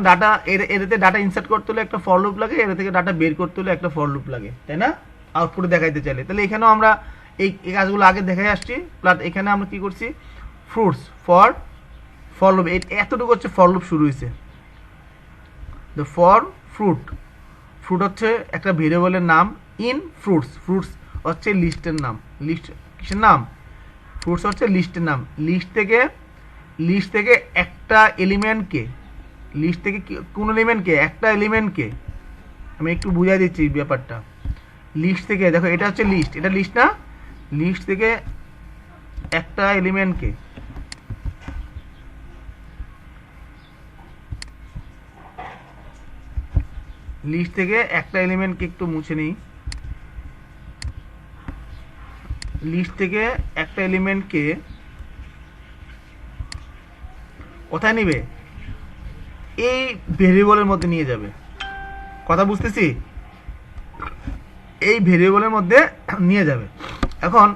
এরেতে ডাটা ইনসার্ট করতে হলে একটা ফর লুপ লাগে, এর থেকে ডাটা বের করতে হলে একটা ফর লুপ লাগে, তাই না? আউটপুটে দেখাইতে চাইলে। তাহলে এখানেও আমরা এই কাজগুলো আগে দেখাই আসছি। প্লাস এখানে আমরা কি করছি, ফ্রুটস ফর লুপ, এতটুকু হচ্ছে ফর লুপ শুরু হয়েছে। ফর ফ্রুট হচ্ছে একটা ভেরিয়েবলের নাম। ইন ফ্রুটস হচ্ছে লিস্টের নাম। লিস্ট কিসের নাম? ফ্রুটস হচ্ছে লিস্টের নাম। লিস্ট থেকে একটা এলিমেন্টকে, লিস্ট থেকে কোন এলিমেন্টকে, একটা এলিমেন্টকে আমি একটু বুঝাই দিচ্ছি ব্যাপারটা। লিস্ট থেকে, দেখো এটা হচ্ছে লিস্ট, এটা লিস্ট না? লিস্ট থেকে একটা এলিমেন্টকে লিস্ট থেকে একটা এলিমেন্টকে একটু মুছে নিই। লিস্ট থেকে একটা এলিমেন্টকে কোথায় নিবে? এই ভেরিয়েবলের মধ্যে নিয়ে যাবে। কথা বুঝতেছি? এই ভেরিয়েবলের মধ্যে নিয়ে যাবে। এখন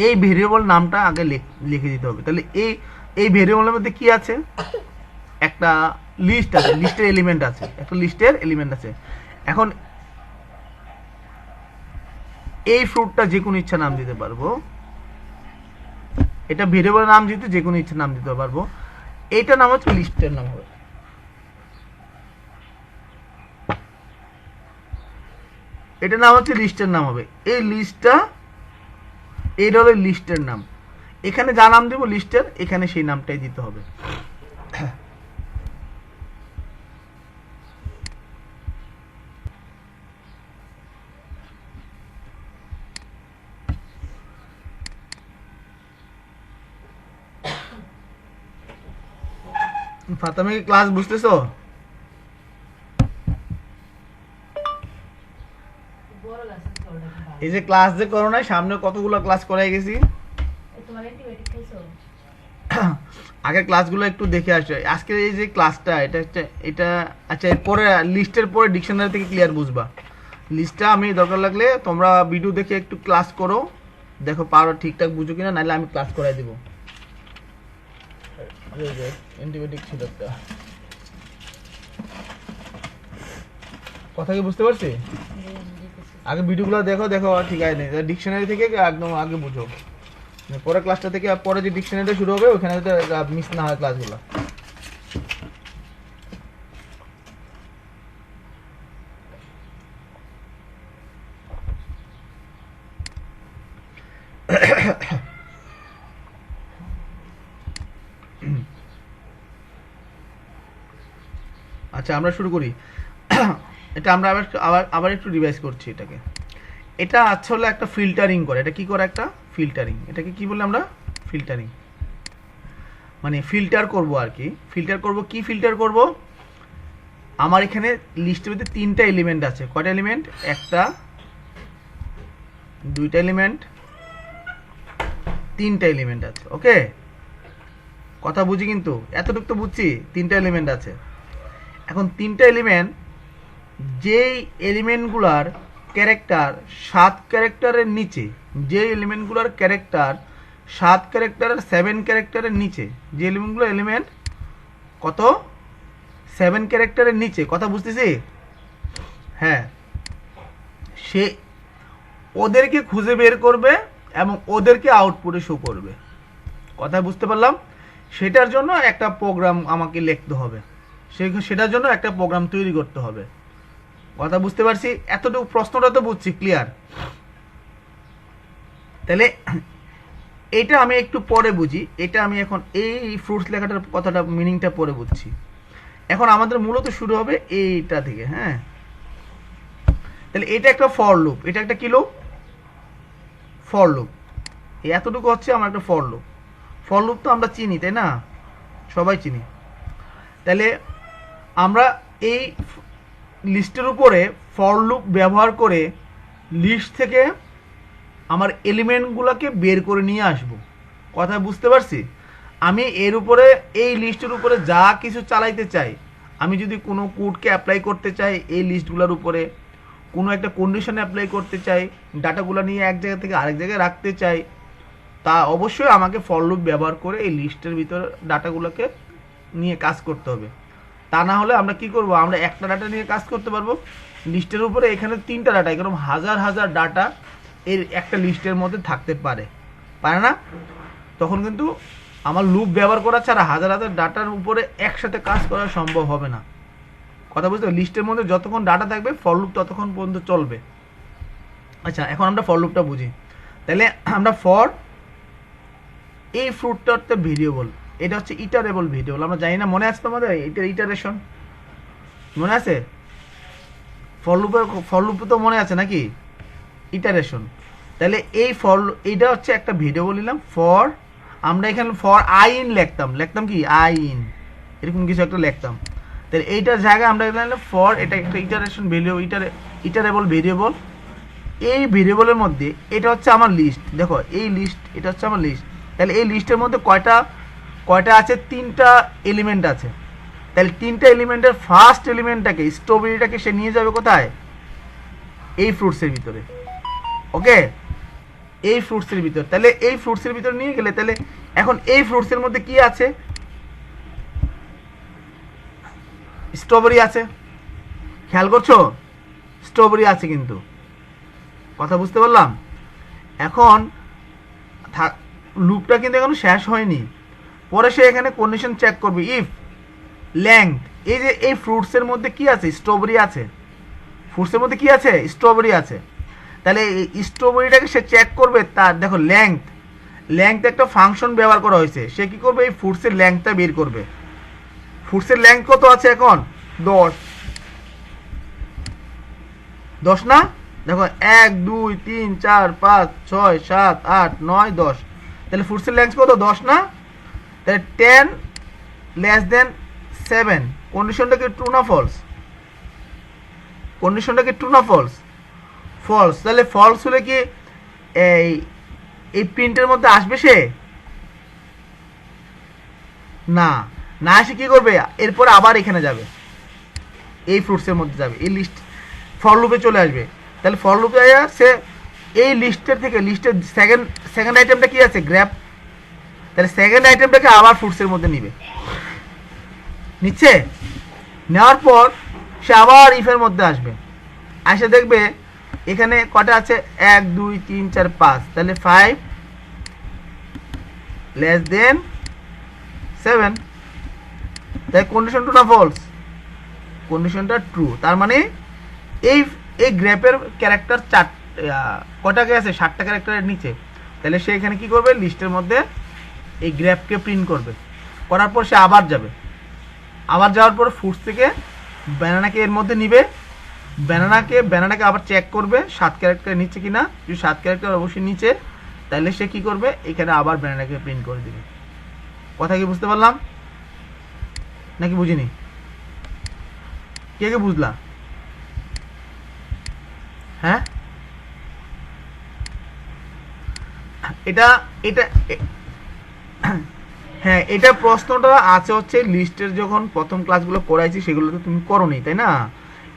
এই ভেরিয়েবল নামটা আগে লিখে দিতে হবে। তাহলে এই ভেরিয়েবলের মধ্যে কি আছে? একটা লিস্ট আছে, লিস্টের এলিমেন্ট আছে, একটা লিস্টের এলিমেন্ট আছে। এখন এই ফ্রুটটা যে কোনো ইচ্ছা নাম দিতে পারবো, এটা ভেরিয়েবলের নাম দিতে যে কোনো ইচ্ছা নাম দিতে পারবো। এইটা নাম হচ্ছে লিস্টের নাম হবে। এটা নাম হচ্ছে লিস্টের নাম হবে। এই লিস্টটা, এইটা হলো লিস্টের নাম। এখানে যা নাম দেবো লিস্টের, এখানে সেই নামটাই দিতে হবে। ফাতেমা কি ক্লাস বুঝতেছো? এই যে ক্লাস যে করো না, সামনে কতগুলো ক্লাস করাই গেছি। আগের ক্লাসগুলো একটু দেখে আসো। আজকে এই যে ক্লাসটা, এটা আচ্ছা, এরপরে লিস্টের পরে ডিকশনারি থেকে ক্লিয়ার বুঝবা। লিস্টটা আমি দরকার লাগলে তোমরা ভিডিও দেখে একটু ক্লাস করো, দেখো পারো ঠিকঠাক বুঝো কিনা, নাহলে আমি ক্লাস করাই দেবো। অ্যান্টিবায়োটিক ছিল একটা, কথা কি বুঝতে পারছি? আগে ভিডিওগুলো দেখো, দেখো ঠিক আছে, ডিকশনারি থেকে একদম আগে বুঝো। পরে ক্লাসটা থেকে পরে যে ডিকশনারিটা শুরু হবে ওখানে মিস না হয় ক্লাসগুলো। আচ্ছা আমরা শুরু করি। এটা আমরা আবার একটু রিভাইজ করছি এটাকে। এটা আসলে একটা ফিল্টারিং করে। এটা কি করে? একটা ফিল্টারিং। এটাকে কি বলে আমরা? ফিল্টারিং। মানে ফিল্টার করব আর কি। ফিল্টার করব, কি ফিল্টার করব? আমার এখানে লিস্টের মধ্যে 3টা এলিমেন্ট আছে। কয়টা এলিমেন্ট? একটা, 2টা এলিমেন্ট, 3টা এলিমেন্ট আছে। ওকে, কথা বুঝি কিন্তু? এতটুকু তো বুঝছি, 3টা এলিমেন্ট আছে। এখন 3টা এলিমেন্ট, যেই এলিমেন্টগুলার ক্যারেক্টার 7 ক্যারেক্টারের নিচে, যে এলিমেন্টগুলোর ক্যারেক্টার 7 ক্যারেক্টারের 7 ক্যারেক্টারের নিচে, যে এলিমেন্ট কত? 7 ক্যারেক্টারের নিচে। কথা বুঝতেছি? হ্যাঁ, সে ওদেরকে খুঁজে বের করবে এবং ওদেরকে আউটপুটে শো করবে। কথা বুঝতে পারলাম? সেটার জন্য একটা প্রোগ্রাম আমাকে লিখতে হবে, সেটার জন্য একটা প্রোগ্রাম তৈরি করতে হবে। কথা বুঝতে পারছি? এতটুকু প্রশ্নটা তো বুঝছি, ক্লিয়ার? তাহলে এটা আমি একটু পরে বুঝি। এটা আমি এখন এই ফ্রুটস লেখাটার কথাটা, মিনিংটা পরে বুঝছি। এখন আমাদের মূলত শুরু হবে এইটা থেকে। হ্যাঁ, তাহলে এটা একটা ফর লুপ। এটা একটা কি লুপ? For loop. এতটুকু হচ্ছে আমার একটা ফর লুপ। ফর লুপ তো আমরা চিনি, তাই না? সবাই চিনি। তাহলে আমরা এই লিস্টের উপরে ফর লুপ ব্যবহার করে লিস্ট থেকে আমার এলিমেন্টগুলোকে বের করে নিয়ে আসব। কথা বুঝতে পারছি? আমি এর উপরে, এই লিস্টের উপরে যা কিছু চালাইতে চাই, আমি যদি কোনো কোডকে অ্যাপ্লাই করতে চাই এই লিস্টগুলোর উপরে, কোনো একটা কন্ডিশনে অ্যাপ্লাই করতে চাই, ডাটাগুলো নিয়ে এক জায়গা থেকে আরেক জায়গায় রাখতে চাই, তা অবশ্যই আমাকে ফর লুপ ব্যবহার করে এই লিস্টের ভিতরে ডাটাগুলোকে নিয়ে কাজ করতে হবে। তা না হলে আমরা কি করব? আমরা একটা ডাটা নিয়ে কাজ করতে পারবো লিস্টের উপরে, এখানে 3টা ডাটা, এরকম হাজার হাজার ডাটা এর একটা লিস্টের মধ্যে থাকতে পারে না? তখন কিন্তু আমার লুপ ব্যবহার করা ছাড়া হাজার হাজার ডাটার উপরে একসাথে কাজ করা সম্ভব হবে না। কথা বুঝতে? লিস্টের মধ্যে যতক্ষণ ডাটা থাকবে ফর লুপ ততক্ষণ পর্যন্ত চলবে। আচ্ছা, এখন আমরা ফর লুপটা বুঝি। তাহলে আমরা ফর, এই ফ্রুটটা হচ্ছে ভেরিয়েবল, এটা হচ্ছে ইটারেবল ভেরিয়েবল। আমরা জানি না, মনে আছে তোমাদের? এটা ইটারেশন মনে আছে? ফর লুপ তো মনে আছে নাকি? ইটারেশন। তাহলে এই ফর, এইটা হচ্ছে একটা ভেরিয়েবল নিলাম ফর। আমরা এখানে ফর আই ইন লিখতাম কি আই ইন, এরকম কিছু একটা লিখতাম। তাহলে এইটার জায়গায় আমরা ফর, এটা একটা ইটারেবল ভেরিয়েবল। এই ভেরিয়েবলের মধ্যে এটা হচ্ছে আমার লিস্ট, দেখো এই লিস্ট, এটা হচ্ছে আমার লিস্ট। তাহলে এই লিস্টের মধ্যে কয়টা আছে? 3টা এলিমেন্ট আছে। তাহলে 3টা এলিমেন্টের ফার্স্ট এলিমেন্টটাকে, স্ট্রবেরিটাকে সে নিয়ে যাবে কোথায়? এই ফ্রুটসের ভিতরে। ওকে, এই ফ্রুটসের ভিতর। তাহলে এই ফ্রুটসের ভিতরে নিয়ে গেলে, তাহলে এখন এই ফ্রুটসের মধ্যে কি আছে? স্ট্রবেরি আছে। খেয়াল করছো? স্ট্রবেরি আছে, কিন্তু কথা বুঝতে পারলাম? এখন লুপটা কিন্তু এখনো শেষ হয়নি। পরে সে এখানে কন্ডিশন চেক করবে, ইফ লেংথ, এই যে এই ফ্রুটসের মধ্যে কি আছে? স্ট্রবেরি আছে। ফ্রুটসের মধ্যে কি আছে? স্ট্রবেরি আছে। তাহলে এই স্ট্রবেরিটাকে সে চেক করবে, তার দেখো লেংথ একটা ফাংশন ব্যবহার করা হয়েছে। সে কি করবে? এই ফ্রুটসের লেংথটা বের করবে। ফ্রুটসের লেংথ কত আছে এখন? 10 না? দেখো 1 2 3 4 5 6 7 8 9 10। তাহলে ফ্রুটসের লেংথ কত? 10 না? তাহলে 10 লেস দেন 7, কন্ডিশনটা কি ট্রু না ফলস? কন্ডিশনটা কি ট্রু না ফলস? ফলস। তাহলে ফলস হলে কি এই প্রিন্টের মধ্যে আসবে সে? না, না এসে কি করবে? এরপর আবার এখানে যাবে, এই ফ্রুটসের মধ্যে যাবে, এই লিস্ট ফর লুপে চলে আসবে। তাহলে ফর লুপে সে এই লিস্টের থেকে, লিস্টের সেকেন্ড আইটেমটা কি আছে? গ্র্যাপ। তাহলে সেকেন্ড আইটেমটাকে আবার ফ্রুটসের মধ্যে নিবে, নিচ্ছে। নেওয়ার পর সে আবার ইফের মধ্যে আসবে, এসে দেখবে এখানে কটা আছে? 1 2 3 4 5। তাহলে 5 লেস দেন 7। তাই কন্ডিশন ট্রু না ফলস? কন্ডিশনটা ট্রু। তার মানে এই গ্র্যাপের ক্যারেক্টার কটা আছে? 7টা ক্যারেক্টারের নিচে। তাহলে সে এখানে কি করবে? লিস্টের মধ্যে এই গ্র্যাপকে প্রিন্ট করবে। করার পর সে আবার যাবে, আবার যাওয়ার পর ফ্রুটস থেকে ব্যানানাকে এর মধ্যে নিবে। ব্যানানাকে আবার চেক করবে 7 ক্যারেক্টার নিচে কিনা। যদি 7 ক্যারেক্টার অবশ্যই নিচে, তাহলে সে কি করবে? এখানে আবার ব্যানানাকে প্রিন্ট করে দিবে। কথা কি বুঝতে পারলাম নাকি বুঝিনি? কে বুঝলা? হ্যাঁ, এটা হ্যাঁ, এটা প্রশ্নটা আছে হচ্ছে লিস্টের যখন প্রথম ক্লাসগুলো করাইছি সেগুলো তো তুমি করোনি, তাই না?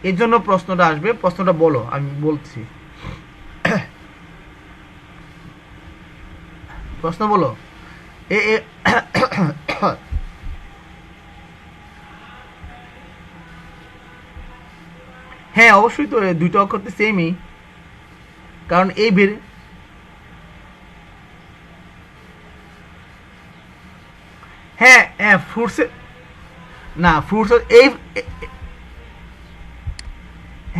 এর জন্য প্রশ্নটা আসবে। প্রশ্নটা বলো, আমি বলছি। প্রশ্ন বলো। হ্যাঁ, অবশ্যই তো, দুইটা অক্ষর তো সেমই, কারণ এই হ্যাঁ হ্যাঁ, ফ্রুটসের না, ফ্রুটস এই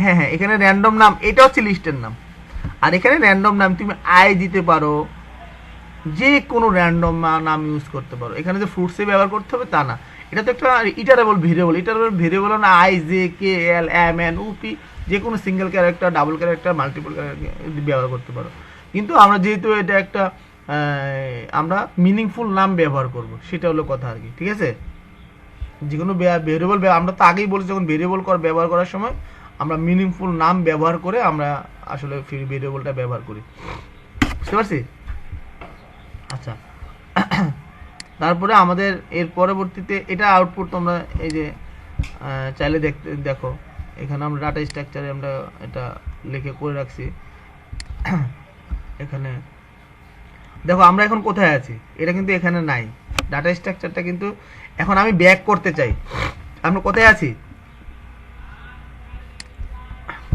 হ্যাঁ হ্যাঁ, এখানে র্যান্ডম নাম, এটা হচ্ছে লিস্টের নাম। আর এখানে র্যান্ডম নাম তুমি আই দিতে পারো, যে কোনো র্যান্ডম নাম ইউজ করতে পারো। এখানে যে ফ্রুটসে ব্যবহার করতে হবে তা না। এটা তো একটা ইটারেবল ভেরিয়েবল না? I J K L M N উপি, যে কোনো single character, double character, multiple character ব্যবহার করতে পারো। কিন্তু আমরা যেহেতু এটা একটা আমরা মিনিংফুল নাম ব্যবহার করব, সেটা হলো কথা আর কি। ঠিক আছে? যে কোনো ভেরিয়েবল, আমরা তো আগেই বলেছি, যখন ভেরিয়েবল ব্যবহার করার সময় আমরা মিনিংফুল নাম ব্যবহার করে আমরা আসলে ভেরিয়েবলটা ব্যবহার করি। বুঝতে পারছি? আচ্ছা, তারপরে আমাদের এর পরবর্তীতে এটা আউটপুট তোমরা এই যে চাইলে দেখো, এখানে আমরা ডাটা স্ট্রাকচারে আমরা এটা লিখে করে রাখছি। এখানে দেখো আমরা এখন কোথায় আছি, এটা কিন্তু এখানে নাই ডাটা স্ট্রাকচারটা। কিন্তু এখন আমি ব্যাক করতে চাই, আমরা কোথায় আছি?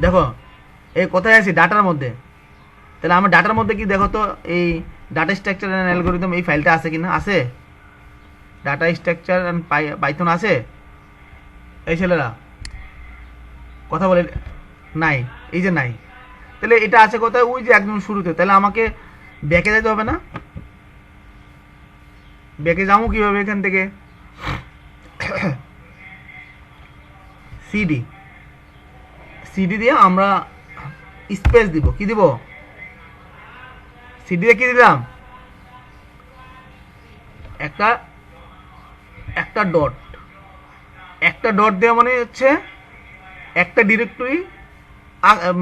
দেখো এই কোথায় আছি? ডাটার মধ্যে। তাহলে আমার ডাটার মধ্যে কি দেখো তো, এই ডাটা স্ট্রাকচার অ্যান্ড অ্যালগরিদম এই ফাইলটা আছে কিনা? আছে। ডাটা স্ট্রাকচার অ্যান্ড পাইথন আছে? এই ছেলেরা কথা বলে নাই, এই যে নাই। তাহলে এটা আছে কোথায়? ওই যে একদম শুরুতে। তাহলে আমাকে ব্যাকে যেতে হবে না? ব্যাকে যাবো কিভাবে? এখান থেকে সিডি দিয়ে আমরা স্পেস দিব। কি দিব? সিডি দিয়ে কি দিলাম? একটা ডট। একটা ডট দেওয়া মানে হচ্ছে একটা ডিরেক্টরি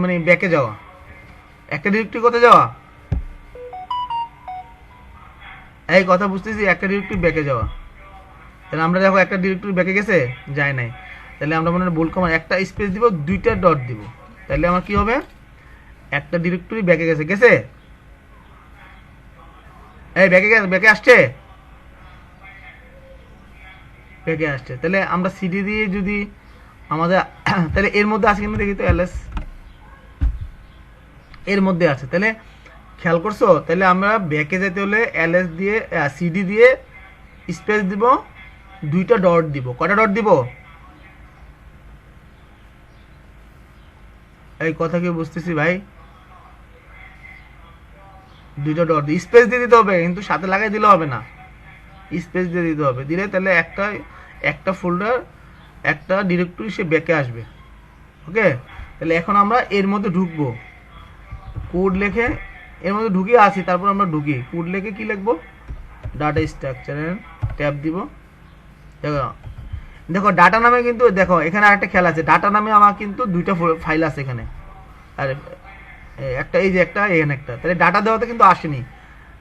মানে ব্যাকে যাওয়া, একটা ডিরেক্টরি কোথায় যাওয়া, এই কথা বুঝতেছি, একটা ডিরেক্টরি ব্যাকে যাওয়া। তাহলে আমরা দেখো একটা ডিরেক্টরি ব্যাকে গেছে, যায় নাই, তাহলে আমরা মনে হয় ভুল কমান একটা স্পেস দিব, দুইটা ডট দিব, তাহলে আমার কি হবে, একটা ডিরেক্টরি ব্যাকে গেছে, গেছে, এই ব্যাকে গেছে, ব্যাকে আসছে, ব্যাকে আসছে। তাহলে আমরা সিডি দিয়ে যদি আমাদের তাহলে এর মধ্যে আছে কিনা দেখি তো, এলএস এর মধ্যে আছে, তাহলে খেয়াল করছো, তাহলে আমরা ব্যাকে যেতে হলে এলএস দিয়ে সিডি দিয়ে স্পেস দিব, দুইটা ডট দিব, কটা ডট দিব, এই কথা কি বুঝতেছি ভাই, দুইটা ডট স্পেস দিয়ে দিতে হবে, কিন্তু সাথে লাগাই দিলে হবে না, স্পেস দিয়ে দিতে হবে, দিলে তাহলে একটা একটা ফোল্ডার একটা ডিরেক্টরি সে ব্যাকে আসবে। ওকে, তাহলে এখন আমরা এর মধ্যে ঢুকবো, কোড লিখে এর মধ্যে ঢুকিয়ে আসি, তারপর আমরা ঢুকি কোড লিখে কি লিখবো, ডাটা স্ট্রাকচারের ট্যাব দিব। দেখো দেখো ডাটা নামে কিন্তু দেখো এখানে আরেকটা খেলা আছে, ডাটা নামে আমার কিন্তু দুইটা ফাইল আছে এখানে, আর একটা এই যে একটা, এখানে একটা, তাহলে ডাটা দেওয়াতে কিন্তু আসেনি।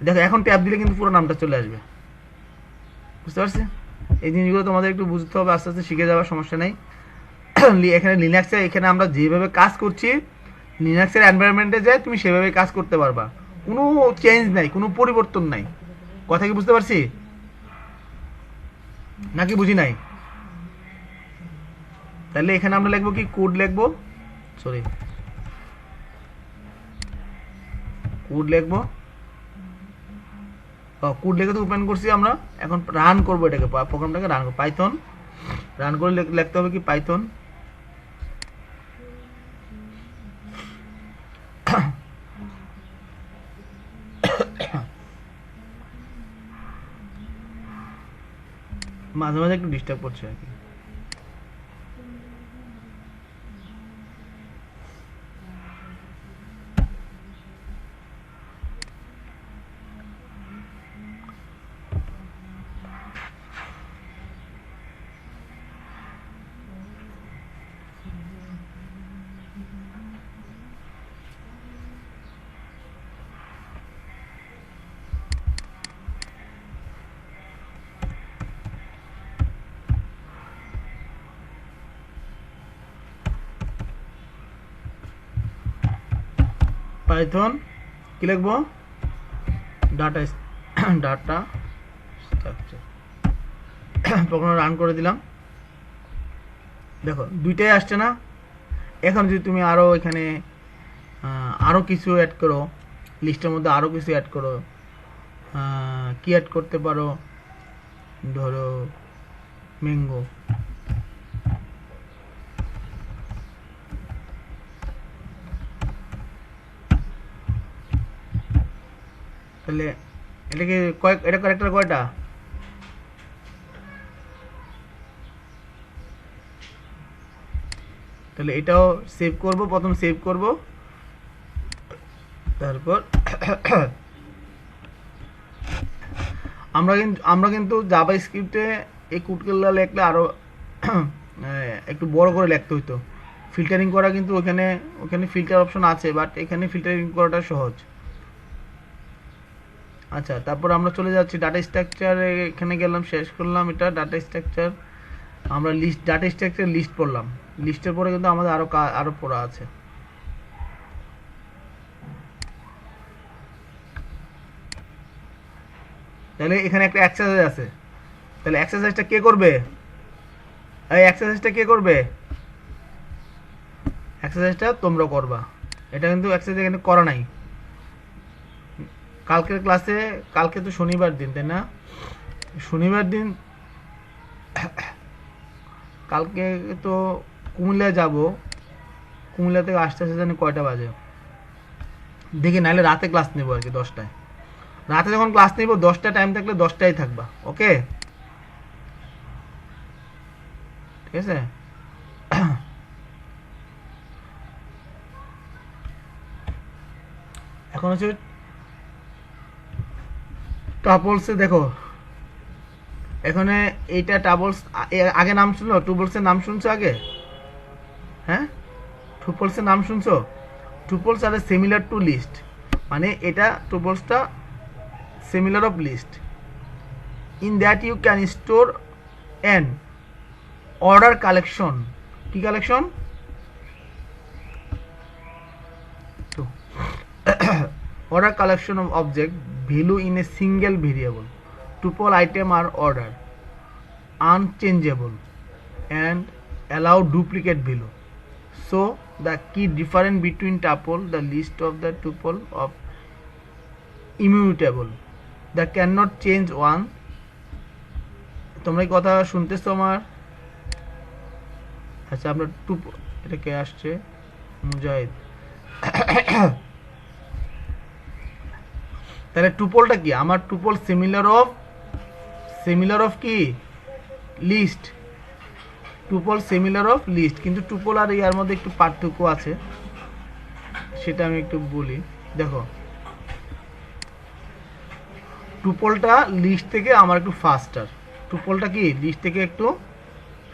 দেখো এখন ট্যাব দিলে কিন্তু পুরো নামটা চলে আসবে, বুঝতে পারছি? এই জিনিসগুলো তোমাদের একটু বুঝতে হবে, আস্তে আস্তে শিখে যাওয়ার সমস্যা নেই। এখানে লিনাক্সে এখানে আমরা যেভাবে কাজ করছি, লিনাক্সের এনভায়রনমেন্টে যায় তুমি সেভাবে কাজ করতে পারবা, কোনো চেঞ্জ নাই, কোনো পরিবর্তন নাই। কথা কি বুঝতে পারছি নাকি বুঝি নাই? তাহলে এখানে আমরা লিখবো কি, কোড লিখবো, সরি কোড লিখবো, কোড লিখে তো ওপেন করছি আমরা, এখন রান করবো এটাকে, প্রোগ্রামটাকে রান করবো, পাইথন রান করে লিখতে হবে কি, পাইথন মাঝে মাঝে একটু ডিস্টার্ব করছে আর কি। পাইথন কি লিখবো, data data structure, program run করে দিলাম, দেখো দুইটাই আসছে না। এখন যদি তুমি আরো এখানে আরো কিছু অ্যাড করো, লিস্টের মধ্যে আরো কিছু অ্যাড করো, কি অ্যাড করতে পারো, ধরো ম্যাঙ্গো, তাহলে এটাকে এটা ক্যারেক্টার কয়টা, তাহলে এটাও সেভ করব, প্রথম সেভ করব, তারপর আমরা কিন্তু জাভা স্ক্রিপ্টে এই কোডগুলো লিখলে আরো একটু বড় করে লিখতে হইতো, ফিল্টারিং করা কিন্তু ওখানে ওখানে ফিল্টার অপশন আছে, বাট এখানে ফিল্টারিং করাটা সহজ। আচ্ছা, তারপর আমরা চলে যাচ্ছি ডাটা স্ট্রাকচারে, এখানে গেলাম, শেষ করলাম এটা ডাটা স্ট্রাকচার, আমরা লিস্ট ডাটা স্ট্রাকচার লিস্ট পড়লাম, লিস্টের পরে কিন্তু আমাদের আরো পড়া আছে। তাহলে এখানে একটা এক্সারসাইজ আছে, তাহলে এক্সারসাইজটা কে করবে, এই এক্সারসাইজটা কে করবে, এক্সারসাইজটা তোমরা করবা, এটা কিন্তু এক্সারসাইজ এখানে করা নাই। কালকের ক্লাসে, কালকে তো শনিবার দিন তাই না, শনিবার দিন কালকে তো কুমিল্লা যাব, কুমিল্লা থেকে আসতে আসতে জানি কয়টা বাজে দেখি, নাহলে রাতে ক্লাস নেবো আর কি, 10টায়, রাতে যখন ক্লাস নেবো 10টা টাইম থাকলে 10টায় থাকবা, ওকে ঠিক আছে। এখন হচ্ছে টাপলসে দেখো, এখানে এইটা টাবলস আগে নাম শুনলো, টুপলসের নাম শুনছো আগে? হ্যাঁ, টুপলসের নাম শুনছো? Tuples are similar to list, মানে এটা টুপলসটা similar of list in that you can store an order collection. কি collection? order collection of object value in a single variable. Tuple item are order unchangeable and allow duplicate value. So the key difference between tuple, the list of the tuple of immutable that cannot change one. তোমরা কি কথা শুনতেছো আমার? আচ্ছা, আমরা tuple, এটা কে আসছে? মুজাহিদ। তাহলে টুপলটা কি? আমার টুপল সিমিলার অফ কি? List. Tuple similar of list, কিন্তু টুপল আর ইয়ার মধ্যে একটু পার্থক্য আছে, সেটা আমি একটু বলি। দেখো, টুপলটা লিস্ট থেকে আমার একটু ফাস্টার। টুপলটা কি? লিস্ট থেকে একটু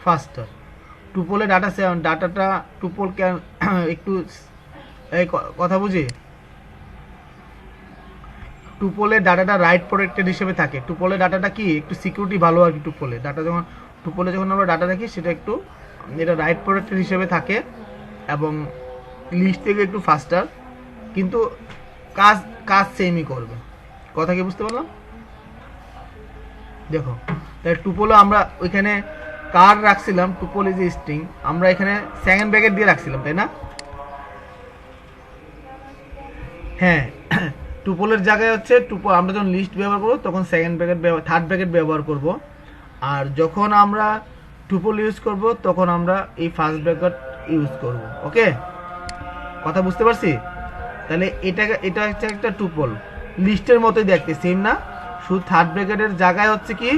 ফাস্টার। টুপলে ডাটাটা টুপল ক্যান একটু এই কথা বুঝি, টুপলে ডাটাটা রাইট প্রোটেক্টেড হিসেবে থাকে। টুপলে ডাটাটা কি একটু সিকিউরিটি ভালো আর কি। টুপলে যখন আমরা ডাটা রাখি সেটা একটু এটা রাইট প্রোটেক্টেড হিসেবে থাকে এবং লিস্ট থেকে একটু ফাস্টার, কিন্তু কাজ সেমই করবে। কথা কি বুঝতে পারলাম? দেখো, তাই টুপলে আমরা ওইখানে কার রাখছিলাম, টুপল ইজ স্ট্রিং, আমরা এখানে সেকেন্ড ব্র্যাকেট দিয়ে রাখছিলাম, তাই না? হ্যাঁ, টুপলের জায়গায় হচ্ছে টুপল আমরা যখন লিস্ট ব্যবহার করবো তখন থার্ড ব্র্যাকেট ব্যবহার করব, আর যখন আমরা টুপল ইউজ করব তখন আমরা এই ফার্স্ট ব্র্যাকেট ইউজ করব। ওকে, কথা বুঝতে পারছি? তাহলে এটা হচ্ছে একটা টুপল, লিস্টের মতোই দেখতে, সেম না, শুধু থার্ড ব্র্যাকেটের জায়গায় হচ্ছে কি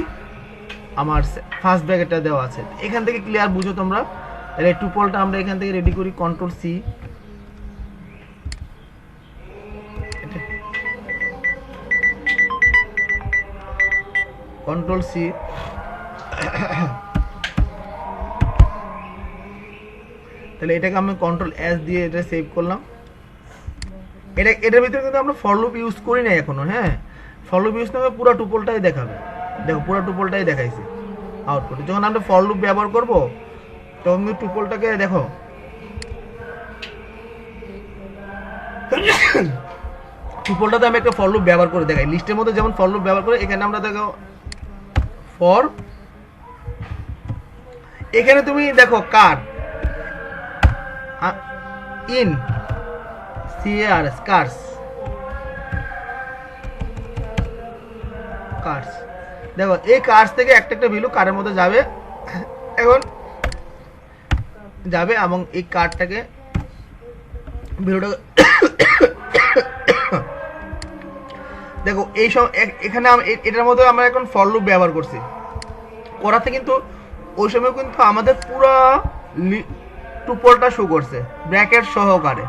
আমার ফার্স্ট ব্র্যাকেটটা দেওয়া আছে। এখান থেকে ক্লিয়ার বুঝো তোমরা। তাহলে টুপলটা আমরা এখান থেকে রেডি করি, কন্ট্রোল সি। কন্ট্রোল সি, তাহলে এটাকে আমি কন্ট্রোল এস দিয়ে এটা সেভ করলাম। এটার ভিতরে কিন্তু আমরা ফর লুপ ইউজ করি না এখনো। হ্যাঁ, ফর লুপ ইউজ না করে পুরো টুপলটাই দেখাবে। দেখো, পুরো টুপলটাই দেখাইছে আউটপুটে। যখন আমরা ফর লুপ ব্যবহার করব তখন কিন্তু টুপলটাকে দেখো, টুপলটাতে আমি একটা ফর লুপ ব্যবহার করে দেখাই। লিস্টের মধ্যে যেমন ফর লুপ ব্যবহার করে, এখানে আমরা দেখো ফর, এখানে তুমি দেখো কার ইন CARS কার্স, দেখো এই কার্স থেকে একটা ভ্যালু কারের মধ্যে যাবে, এখন যাবে এবং এই কার্ডটাকে ভ্যালুটা দেখো এই সব এখানে এটার মধ্যে আমরা এখন ফর লুপ ব্যবহার করছি করাতে, কিন্তু ওই সময় কিন্তু আমাদের পুরো টুপলটা শো করছে ব্র্যাকেট সহকারে।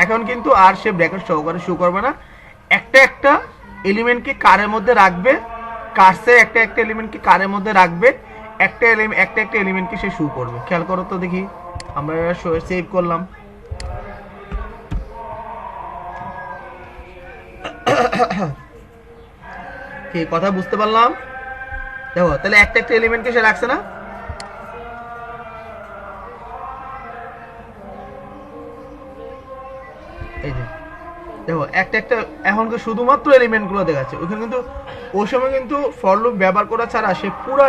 এখন কিন্তু আর সে ব্র্যাকেট সহকারে শো করবে না, একটা এলিমেন্টকে কারের মধ্যে রাখবে, কার্সে একটা এলিমেন্টকে কারের মধ্যে রাখবে, একটা এলিমেন্টকে সে শো করবে। খেয়াল করো তো দেখি, আমরা সেভ করলাম। কি কথা বুঝতে পারলাম? দেখো, তাহলে একটা এলিমেন্টকে সে রাখছে না। এই যে দেখো, একটা এখন শুধুমাত্র এলিমেন্ট গুলো দেখাচ্ছে। ওইখানে কিন্তু ওই সময় কিন্তু ফর লুপ ব্যবহার করা ছাড়া সে পুরো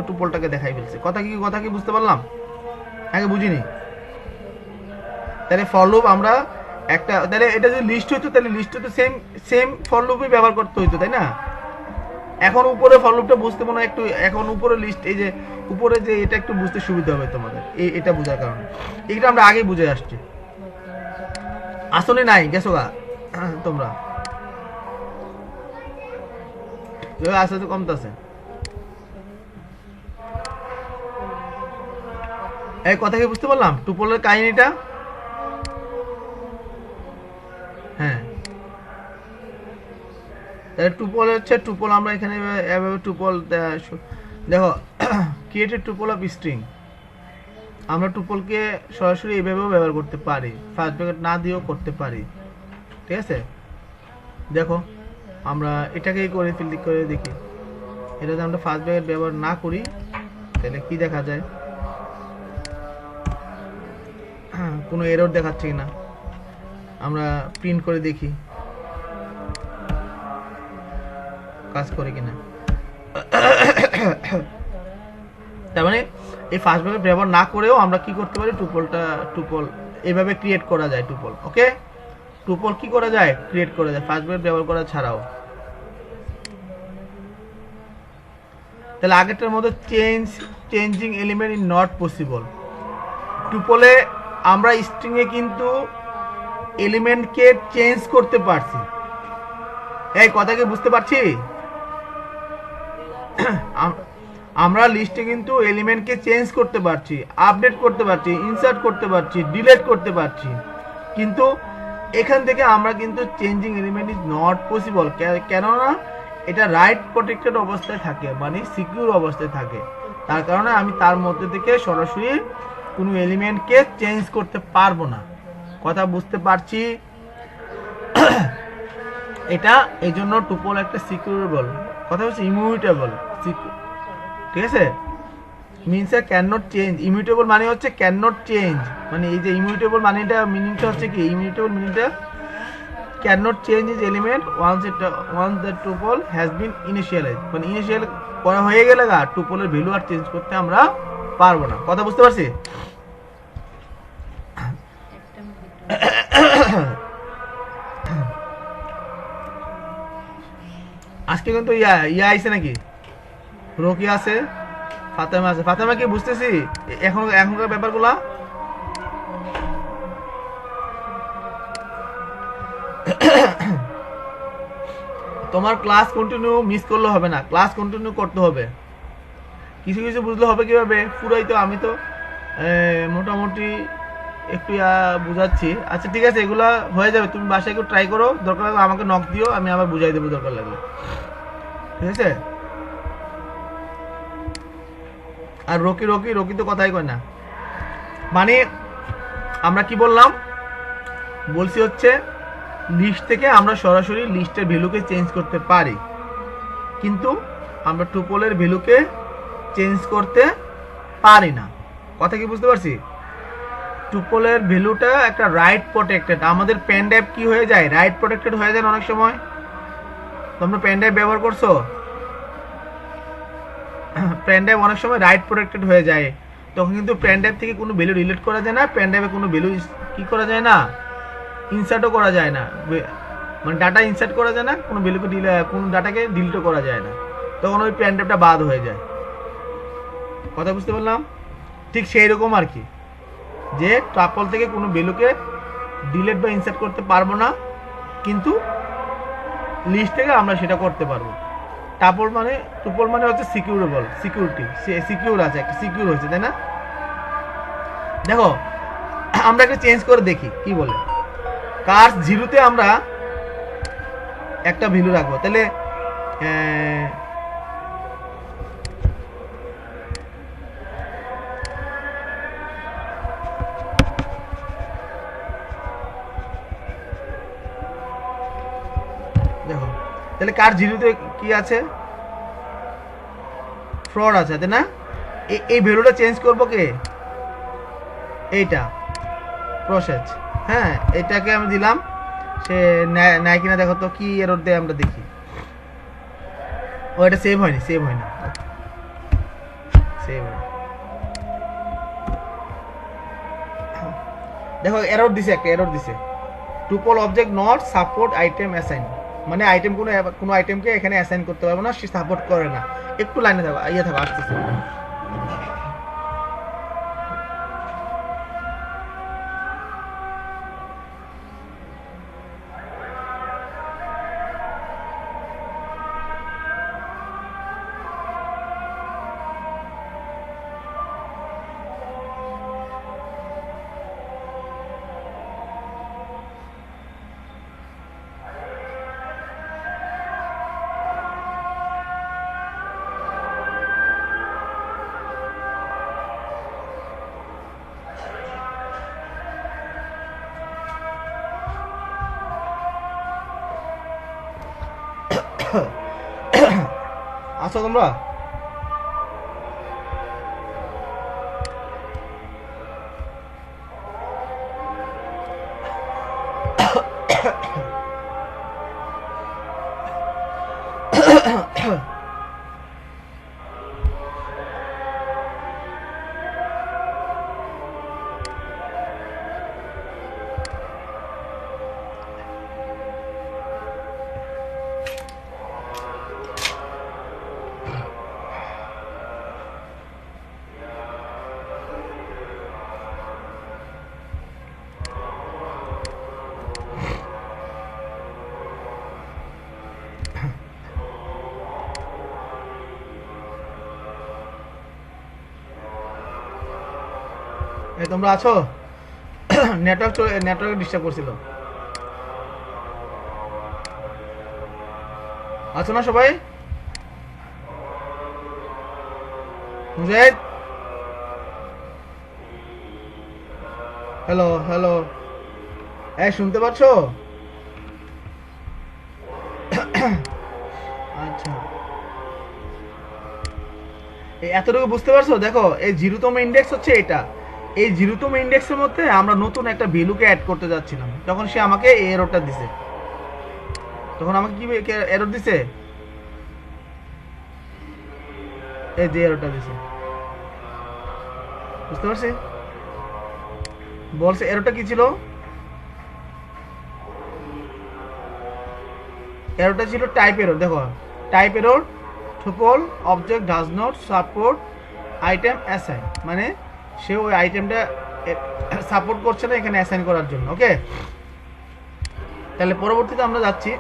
টুপলটাকে দেখাই ফেলছে। কথা কি বুঝতে পারলাম? আগে বুঝিনি। তাহলে ফর লুপ আমরা তাহলে এটা যদি লিস্ট হইতো তাহলে লিস্ট হতো সেম ফর লুপই ব্যবহার করতে হইতো, তাই না? এখন উপরে ফর লুপটা বুঝতে মনে একটু, এখন উপরে লিস্ট, এই যে উপরে যে এটা একটু বুঝতে সুবিধা হবে তোমাদের, এটা বোঝার কারণে। এটা আমরা আগেই বুঝে আসছি। আসলে নাই গেছো গা তোমরা, আসতে তো কমতেছে। এই কথা কি বুঝতে পারলাম টুপলের কাহিনীটা? হ্যাঁ, তাহলে টুপল হচ্ছে টুপল আমরা এখানে এভাবে টুপল দেখো ক্রিয়েটেড টুপল অফ স্ট্রিং, আমরা টুপলকে সরাসরি এইভাবেও ব্যবহার করতে পারি, ফার্স্ট ব্র্যাকেট না দিয়েও করতে পারি। ঠিক আছে, দেখো আমরা এটাকেই করে ক্লিক করে দেখি, এটা যদি আমরা ফার্স্ট ব্র্যাকেট ব্যবহার না করি তাহলে কি দেখা যায়, কোনো এরর দেখাচ্ছে কিনা আমরা প্রিন্ট করে দেখি কাজ করে কিনা। তার মানে এই ফার্স্ট ব্র্যাকেট ব্যবহার না করেও আমরা কি করতে পারি, টুপল এইভাবে ক্রিয়েট করা যায়। টুপল ওকে, টুপল কি করা যায়, ক্রিয়েট করা যায় ফার্স্ট ব্র্যাকেট ব্যবহার করা ছাড়াও। তাহলে আগেরটার মধ্যে changing element is not possible. টুপলে আমরা স্ট্রিং এ কিন্তু এলিমেন্টকে চেঞ্জ করতে পারছি, এই কথা কি বুঝতে পারছি? আমরা লিস্টে কিন্তু এলিমেন্টকে চেঞ্জ করতে পারছি, আপডেট করতে পারছি, ইনসার্ট করতে পারছি, ডিলিট করতে পারছি, কিন্তু এখান থেকে আমরা কিন্তু changing element is not possible. কেননা এটা রাইট প্রোটেক্টেড অবস্থায় থাকে, মানে সিকিউর অবস্থায় থাকে, তার কারণে আমি তার মধ্যে থেকে সরাসরি কোনো এলিমেন্টকে চেঞ্জ করতে পারবো না। কথা বুঝতে পারছি? এটা এই জন্য টুপল একটা সিকিউরেবল, কথা হচ্ছে ইমিউটেবল। ঠিক আছে, means a can not change. Immutable মানে হচ্ছে ক্যান নট চেঞ্জ, মানে এই যে ইমিউটেবল মানেটা মিনিংটা হচ্ছে কি, ইমিউটেবল মিনিংটা can not change is element once the tuple has been initialize, মানে ইনিশিয়াল করা হয়ে গেলে টুপলের ভ্যালু আর চেঞ্জ করতে আমরা পারবো না। কথা বুঝতে পারছি? আজকে কিন্তু ইয়া আইছে নাকি, রকি আছে, ফাতেমা আছে। ফাতেমা কি বুঝতেছি এখনকার ব্যাপারগুলা? তোমার ক্লাস কন্টিনিউ মিস করলে হবে না, ক্লাস কন্টিনিউ করতে হবে। কিছু কিছু বুঝলে হবে কিভাবে, পুরাই তো আমি তো মোটামুটি একটু বুঝাচ্ছি। আচ্ছা ঠিক আছে, এগুলা হয়ে যাবে, তুমি বাসায় একটু ট্রাই করো, দরকার লাগলে আমাকে নক দিও, আমি আবার বুঝাই দেবো দরকার লাগলে। ঠিক আছে? আর রকি তো কথাই কয় না। মানে আমরা কি বললাম, বলছি হচ্ছে লিস্ট থেকে আমরা সরাসরি লিস্টের ভ্যালুকে চেঞ্জ করতে পারি, কিন্তু আমরা টুপলের ভ্যালুকে চেঞ্জ করতে পারি না। কথা কি বুঝতে পারছি? টুপলের ভ্যালুটা একটা রাইট প্রোটেক্টেড। আমাদের পেন ড্রাইভ কি হয়ে যায়, রাইট প্রোটেক্টেড হয়ে যায় অনেক সময়। তোমরা পেন ড্রাইভ ব্যবহার করছো, পেন ড্রাইভ অনেক সময় রাইট প্রোটেক্টেড হয়ে যায়, তখন কিন্তু পেন ড্রাইভ থেকে কোনো ভ্যালু ডিলিট করা যায় না, পেন ড্রাইভে কোনো ভ্যালু কি করা যায় না, ইনসার্টও করা যায় না, মানে ডাটা ইনসার্ট করা যায় না, কোনো ভ্যালুকে কোনো ডাটাকে ডিলিটও করা যায় না, তখন ওই পেন ড্রাইভটা বাদ হয়ে যায়। কথা বুঝতে পারলাম? ঠিক সেই রকম আর কি, যে ট্রাপল থেকে কোনো ভ্যালুকে ডিলিট বা ইনসার্ট করতে পারবো না, কিন্তু লিস্ট থেকে আমরা সেটা করতে পারবো। টুপল মানে হচ্ছে সিকিউরেবল, সিকিউরিটি, সিকিউর আছে, একটা সিকিউর হয়েছে, তাই না? দেখো আমরা একটা চেঞ্জ করে দেখি কি বলে। কার জিরোতে আমরা একটা ভ্যালু রাখবো, তাহলে দেখো, তাহলে কার জিরোতে কি আছে, ফ্রড আছে, তাই না? এই ভ্যালুটা চেঞ্জ করবো কে, এইটা প্রসেস, হ্যাঁ এটাকে আমি দিলাম, সে নেয় কিনা দেখো তো, কি এরর দেয় আমরা দেখি। ও এটা সেভ হয়নি, সেভ হয়নি, সেভ হয়নি। দেখো এরর দিছে, একটা এরর দিছে, tuple object not support item assign, মানে আইটেম কোনো আইটেমকে এখানে অ্যাসাইন করতে পারবো না, সে সাপোর্ট করে না। একটু লাইনে থাকো, থাকো, আসতেছে। আছো তোমরা? তোমরা আছো? নেটওয়ার্ক ডিস্টার্ব করছিল। আছো না সবাই? মুজাহিদ, হ্যালো হ্যালো, শুনতে পাচ্ছ? আচ্ছা, এতটুকু বুঝতে পারছো? দেখো, এই 0তম ইন্ডেক্স হচ্ছে এটা। এই 0তম ইন্ডেক্সের মধ্যে আমরা নতুন একটা ভ্যালুকে অ্যাড করতে যাচ্ছিলাম, তখন সে আমাকে এই এররটা দিছে। তখন আমাকে কি এরর দিছে? এই যে এররটা দিছে, বুঝতে পারছি? বলছে এররটা কি ছিল? এররটা ছিল টাইপ এরর। দেখো, type error, tuple object does not support item assign, মানে সে ওই আইটেমটা সাপোর্ট করছে না এখানে অ্যাসাইন করার জন্য। ওকে, তাহলে পরবর্তীতে আমরা যাচ্ছি।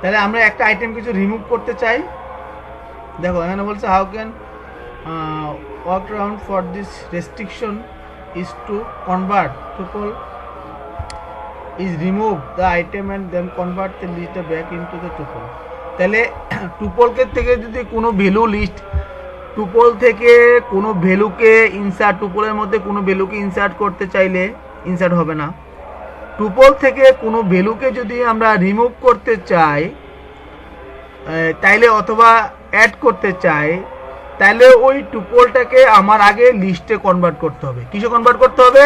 তাহলে আমরা একটা আইটেম কিছু রিমুভ করতে চাই। দেখো, এখানে বলছে how can work around for this restriction is to convert tuple is remove the item and then convert the list back into the tuple। তাহলে টুপলকে থেকে যদি কোনো ভ্যালু লিস্ট, টুপল থেকে কোনো ভ্যালুকে ইনসার্ট, টুপলের মধ্যে কোনো ভ্যালুকে ইনসার্ট করতে চাইলে ইনসার্ট হবে না। টুপল থেকে কোনো ভ্যালুকে যদি আমরা রিমুভ করতে চাই তাইলে, অথবা অ্যাড করতে চাই, তাহলে ওই টুপলটাকে আমার আগে লিস্টে কনভার্ট করতে হবে। কিসে কনভার্ট করতে হবে?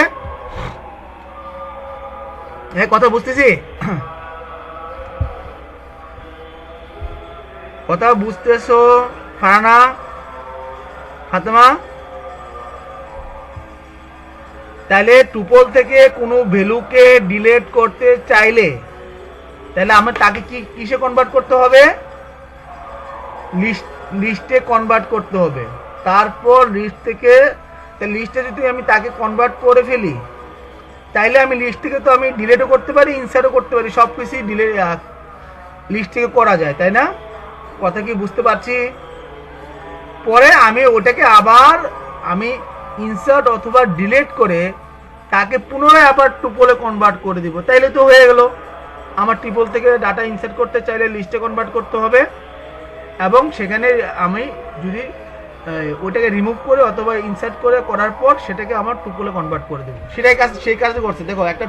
হ্যাঁ, কথা বুঝতেছি? কথা বুঝতেছো ফারানা, ফাতেমা? তাহলে টুপল থেকে কোনো ভ্যালুকে ডিলিট করতে চাইলে তাহলে আমরা তাকে কিসে কনভার্ট করতে হবে? লিস্টে কনভার্ট করতে হবে। তারপর লিস্ট থেকে, লিস্টে যদি আমি তাকে কনভার্ট করে ফেলি তাইলে আমি লিস্ট থেকে তো আমি ডিলিটও করতে পারি, ইনসার্টও করতে পারি, সব কিছুই লিস্ট থেকে করা যায়, তাই না? কথা কি বুঝতে পারছি? পরে আমি ওটাকে আবার আমি ইনসার্ট অথবা ডিলিট করে তাকে পুনরায় আবার টুপলে কনভার্ট করে দিব, তাইলে তো হয়ে গেল। আমার টুপল থেকে ডাটা ইনসার্ট করতে চাইলে লিস্টে কনভার্ট করতে হবে, এবং সেখানে আমি যদি ওইটাকে রিমুভ করে অথবা ইনসার্ট করে করার পর সেটাকে আমার টুপলে কনভার্ট করে দেবো। সেই কাজই করছে। দেখো, একটা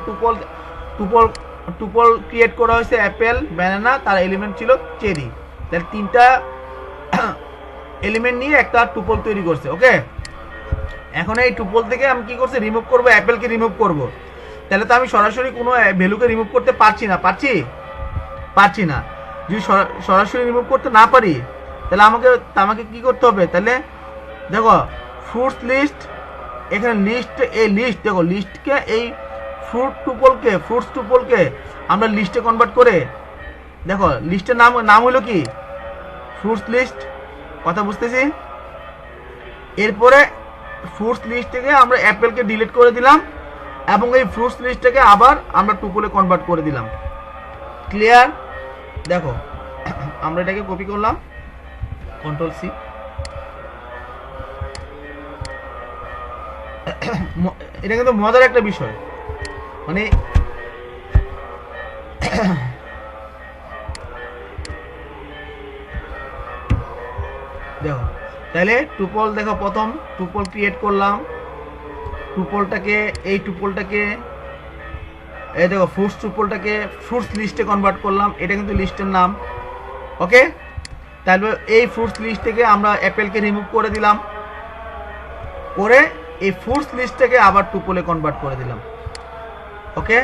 টুপল ক্রিয়েট করা হয়েছে অ্যাপেল, ব্যানানা, তার এলিমেন্ট ছিল চেরি। তাহলে 3টা এলিমেন্ট নিয়ে একটা টুপল তৈরি করছে। ওকে, এখন এই টুপল থেকে আমি কি করছি? রিমুভ করব, অ্যাপেলকে রিমুভ করব। তাহলে তো আমি সরাসরি কোনো ভ্যালুকে রিমুভ করতে পারছি না। পারছি না। যদি সরাসরি রিমুভ করতে না পারি তাহলে আমাকে কি করতে হবে? তাহলে দেখো, ফ্রুটস লিস্ট, এখানে লিস্ট, এই লিস্ট, দেখো লিস্টকে, এই ফ্রুটস টুপলকে আমরা লিস্টে কনভার্ট করে, দেখো লিস্টের নাম হলো কি? Fruits list. কথা বুঝতেছি? এরপরে ফ্রুটস লিস্ট থেকে আমরা অ্যাপেলকে ডিলিট করে দিলাম এবং এই ফ্রুটস লিস্টটাকে আবার আমরা টুপলে কনভার্ট করে দিলাম। ক্লিয়ার? দেখো, আমরা এটাকে কপি করলাম, কন্ট্রোল সি। এটা কিন্তু মজার একটা বিষয়, মানে দেখো তাহলে টুপল দেখো, প্রথম টুপল ক্রিয়েট করলাম, টুপলটাকে এই দেখো ফ্রুটস টুপলটাকে ফ্রুটস লিস্টে কনভার্ট করলাম, এটা কিন্তু লিস্টের নাম। ওকে, তাহলে এই ফ্রুটস লিস্ট থেকে আমরা অ্যাপেলকে রিমুভ করে দিলাম, করে এই ফ্রুটস লিস্টটাকে আবার টুপলে কনভার্ট করে দিলাম। ওকে,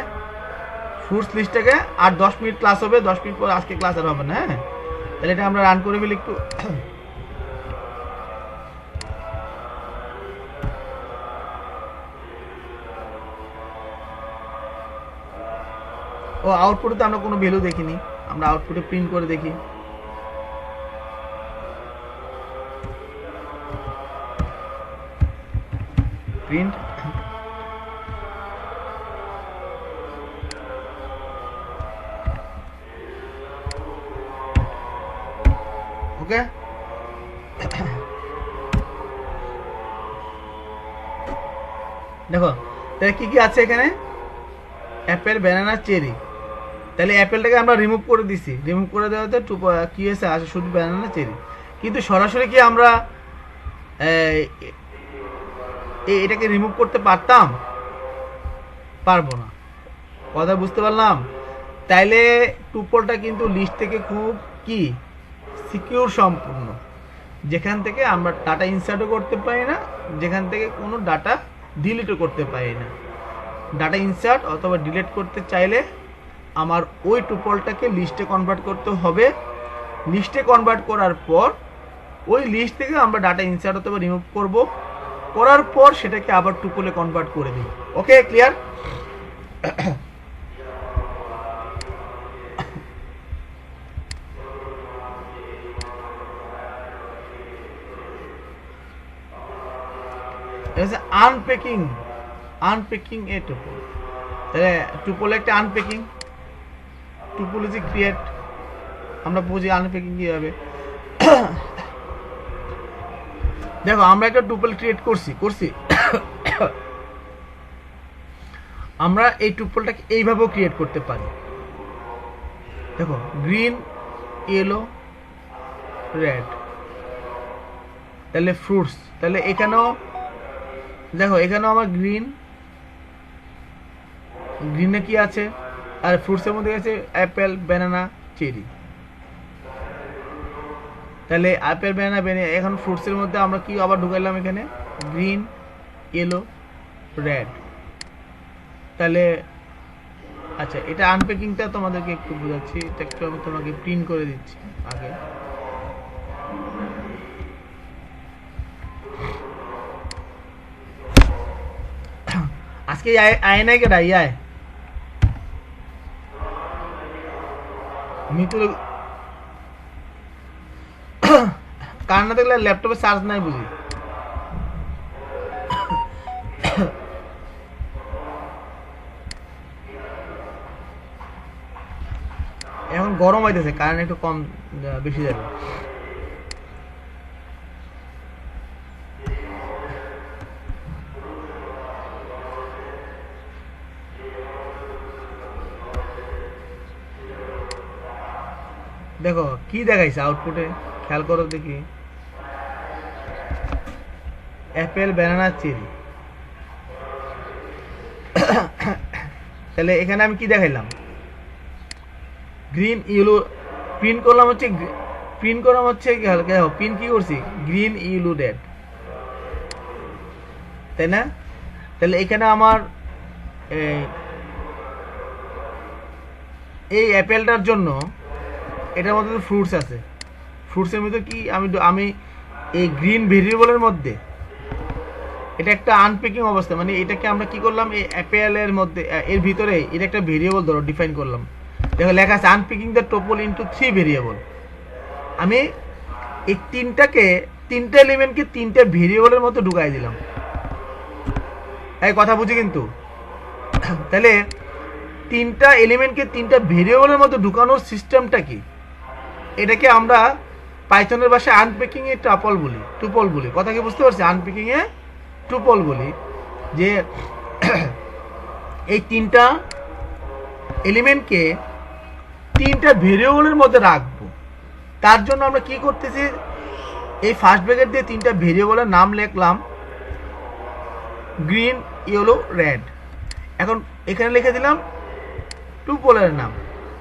ফ্রুটস লিস্টটাকে আর 10 মিনিট ক্লাস হবে, 10 মিনিট পর আজকে ক্লাস আর হবে না। হ্যাঁ, তাহলে এটা আমরা রান করে ফেলি একটু। ও আউটপুটে তো আমরা কোনো ভ্যালু দেখিনি, আমরা আউটপুটে প্রিন্ট করে দেখি। প্রিন্ট, ওকে, দেখো তাহলে কি কি আছে এখানে, অ্যাপেল, ব্যানানা, চেরি। তাহলে অ্যাপেলটাকে আমরা রিমুভ করে দিছি, রিমুভ করে দেওয়াতে কি হয়েছে, আসে শুধু ব্যানানা, চেরি। কিন্তু সরাসরি কি আমরা এটাকে রিমুভ করতে পারতাম? পারবো না, কথা বুঝতে পারলাম। তাইলে টুপলটা কিন্তু লিস্ট থেকে খুব কি সিকিউর সম্পূর্ণ, যেখান থেকে আমরা ডাটা ইনসার্টও করতে পারি না, যেখান থেকে কোনো ডাটা ডিলিটও করতে পারি না। ডাটা ইনসার্ট অথবা ডিলিট করতে চাইলে আমার ওই টুপলটাকে লিস্টে কনভার্ট করতে হবে। লিস্টে কনভার্ট করার পর ওই লিস্ট থেকে আমরা ডাটা ইনসার্ট অথবা রিমুভ করব, করার পর সেটাকে আবার টুপলে কনভার্ট করে দিই। ওকে, ক্লিয়ার? আনপ্যাকিং, আনপ্যাকিং এ টুপল। তাহলে টুপল একটা আনপ্যাকিং, টুপোলজি ক্রিয়েট, আমরা বুঝি আনপ্যাকিং কিভাবে। দেখো আমরা একটা টুপল ক্রিয়েট করছি আমরা এই টুপলটাকে এইভাবেও ক্রিয়েট করতে পারি। দেখো গ্রিন, ইয়েলো, রেড, তাহলে ফ্রুটস, তাহলে এখানেও দেখো এখানেও আমার গ্রিনে কি আছে, আর ফ্রুটসের মধ্যে আছে অ্যাপেল, ব্যানানা, চেরি। তাহলে অ্যাপেল, ব্যানানা, এখন ফ্রুটসের মধ্যে আমরা কি আবার ঢুকাইলাম এখানে গ্রিন, ইয়েলো, রেড। তাহলে আচ্ছা, এটা আনপ্যাকিংটা তোমাদেরকে একটু বোঝাচ্ছি, এটা একটু আমি তোমাকে প্রিন্ট করে দিচ্ছি আগে। আজকে আয় নাই কেটা আয় মিতুল কার না দেখলে ল্যাপটপে চার্জ নাই বুঝি। এখন গরম হইতেছে, কারেন্ট একটু কম বেশি যাবে। দেখো কি দেখাইছে আউটপুটে, খেয়াল করো দেখি, অ্যাপেল, ব্যানানা, চেরি। তাহলে এখানে আমি কি দেখাইলাম, গ্রিন, ইয়েলো, প্রিন্ট করলাম হচ্ছে প্রিন্ট কি করছি, গ্রিন, ইয়েলো, রেড, তাই না? তাহলে এখানে আমার এই অ্যাপেলটার জন্য এটার মধ্যে ফ্রুটস আছে, ফ্রুটসের মধ্যে কি আমি এই গ্রিন ভেরিয়েবলের মধ্যে এটা একটা আনপ্যাকিং অবস্থা, মানে এটাকে আমরা কি করলাম, এই অ্যাপেলের মধ্যে এর ভিতরে এটা একটা ভেরিয়েবল ধরো ডিফাইন করলাম। দেখো লেখা আছে unpacking the topple into 3 variable. আমি এই তিনটা এলিমেন্টকে 3টা ভেরিয়েবলের মধ্যে ঢুকাই দিলাম। এই কথা বুঝি কিন্তু। তাহলে 3টা এলিমেন্টকে 3টা ভেরিয়েবলের মধ্যে ঢুকানোর সিস্টেমটা কি, এটাকে আমরা পাইথনের ভাষায় আনপ্যাকিং এ টুপল বলি। কথা কি বুঝতে পারছি? আনপ্যাকিং এ টুপল বলি যে এই 3টা এলিমেন্টকে 3টা ভেরিয়েবলের মধ্যে রাখবো। তার জন্য আমরা কি করতেছি, এই ফার্স্ট ব্র্যাকেট দিয়ে তিনটা ভেরিয়েবলের নাম লিখলাম, গ্রিন, ইয়েলো, রেড। এখন এখানে লিখে দিলাম টুপলের নাম।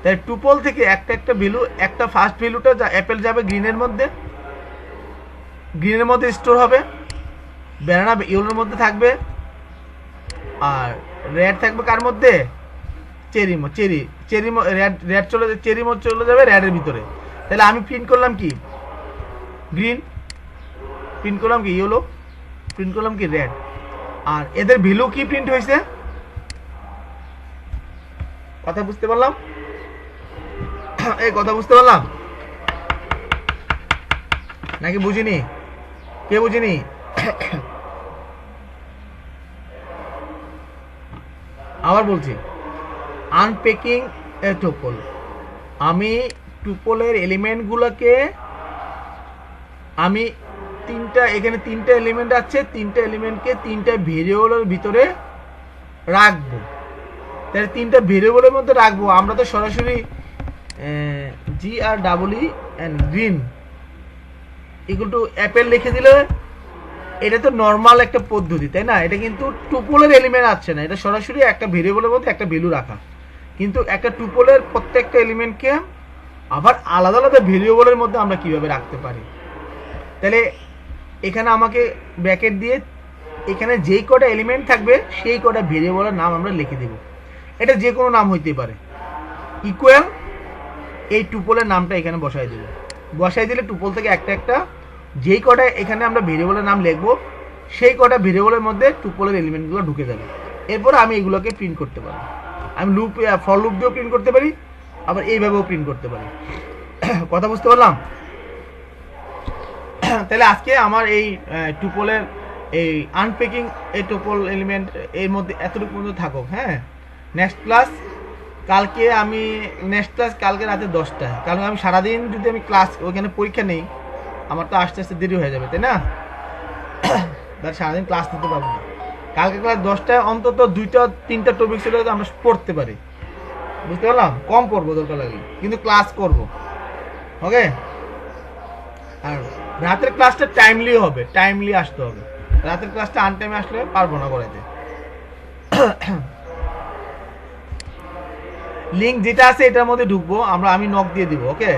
তাই টুপল থেকে একটা একটা ভ্যালু, একটা ফার্স্ট ভ্যালুটা অ্যাপেল যাবে গ্রিনের মধ্যে স্টোর হবে, ব্যানানা ইয়েলোর মধ্যে থাকবে, আর রেড থাকবে কার মধ্যে, চেরি রেড চলে যাবে রেডের ভিতরে। তাহলে আমি প্রিন্ট করলাম কি গ্রিন, প্রিন্ট করলাম কি ইয়েলো, প্রিন্ট করলাম কি রেড। আর এদের ভ্যালু কি প্রিন্ট হয়েছে, কথা বুঝতে পারলাম? এই কথা বুঝতে পারলাম নাকি বুঝিনি? কে বুঝিনি? আবার বলছি, আনপ্যাকিং এ টুপল। আমি টুপলের এলিমেন্টগুলোকে আমি এখানে তিনটা এলিমেন্ট আছে, তিনটা এলিমেন্টকে তিনটা ভেরিয়েবলের ভিতরে রাখবো। তাহলে তিনটা ভেরিয়েবলের মধ্যে রাখবো। আমরা তো সরাসরি GR and green equal to apple লিখে দিলে এটা তো নর্মাল একটা পদ্ধতি, তাই না? এটা কিন্তু টুপলের এলিমেন্ট আসছে না, এটা সরাসরি একটা ভেরিয়েবলের মধ্যে একটা ভ্যালু রাখা। কিন্তু একটা টুপলের প্রত্যেকটা এলিমেন্টকে আবার আলাদা আলাদা ভেরিয়েবলের মধ্যে আমরা কিভাবে রাখতে পারি। তাহলে এখানে আমাকে ব্র্যাকেট দিয়ে এখানে যেই কটা এলিমেন্ট থাকবে সেই কটা ভেরিয়েবলের নাম আমরা লিখে দেব। এটা যে কোনো নাম হইতে পারে। ইকুয়াল এই টুপলের নামটা এখানে বসাই দেব। বসাই দিলে টুপল থেকে একটা একটা যেই কটা এখানে আমরা ভেরিয়েবলের নাম লিখবো সেই কটা ভেরিয়েবলের মধ্যে টুপলের এলিমেন্টগুলো ঢুকে যাবে। এরপর আমি এগুলোকে প্রিন্ট করতে পারি। আমি ফর লুপ দিয়েও প্রিন্ট করতে পারি, আবার এইভাবেও প্রিন্ট করতে পারি। কথা বুঝতে পারলাম? তাহলে আজকে আমার এই টুপলের এই আনপ্যাকিং এই টুপল এলিমেন্ট এর মধ্যে এতটুকু পর্যন্ত থাকুক। হ্যাঁ, নেক্সট ক্লাস কালকে কালকে রাতে 10টায়। কারণ আমি সারাদিন যদি আমি ক্লাস ওইখানে পরীক্ষা নেই, আমার তো আস্তে আস্তে দেরি হয়ে যাবে, তাই না? তাহলে সারাদিন ক্লাস নিতে পারবো না। কালকে ক্লাস 10টায় অন্তত 2-3টা টপিক ছিল আমরা পড়তে পারি। বুঝতে পারলাম? কম পড়বো দরকার লাগে, কিন্তু ক্লাস করব। ওকে? আর রাতের ক্লাসটা টাইমলি হবে, টাইমলি আসতে হবে। রাতের ক্লাসটা আনটাইমে আসলে পারবো না করাইতে। লিঙ্ক যেটা আছে এটার মধ্যে ঢুকবো, আমি নক দিয়ে দিব। ওকে?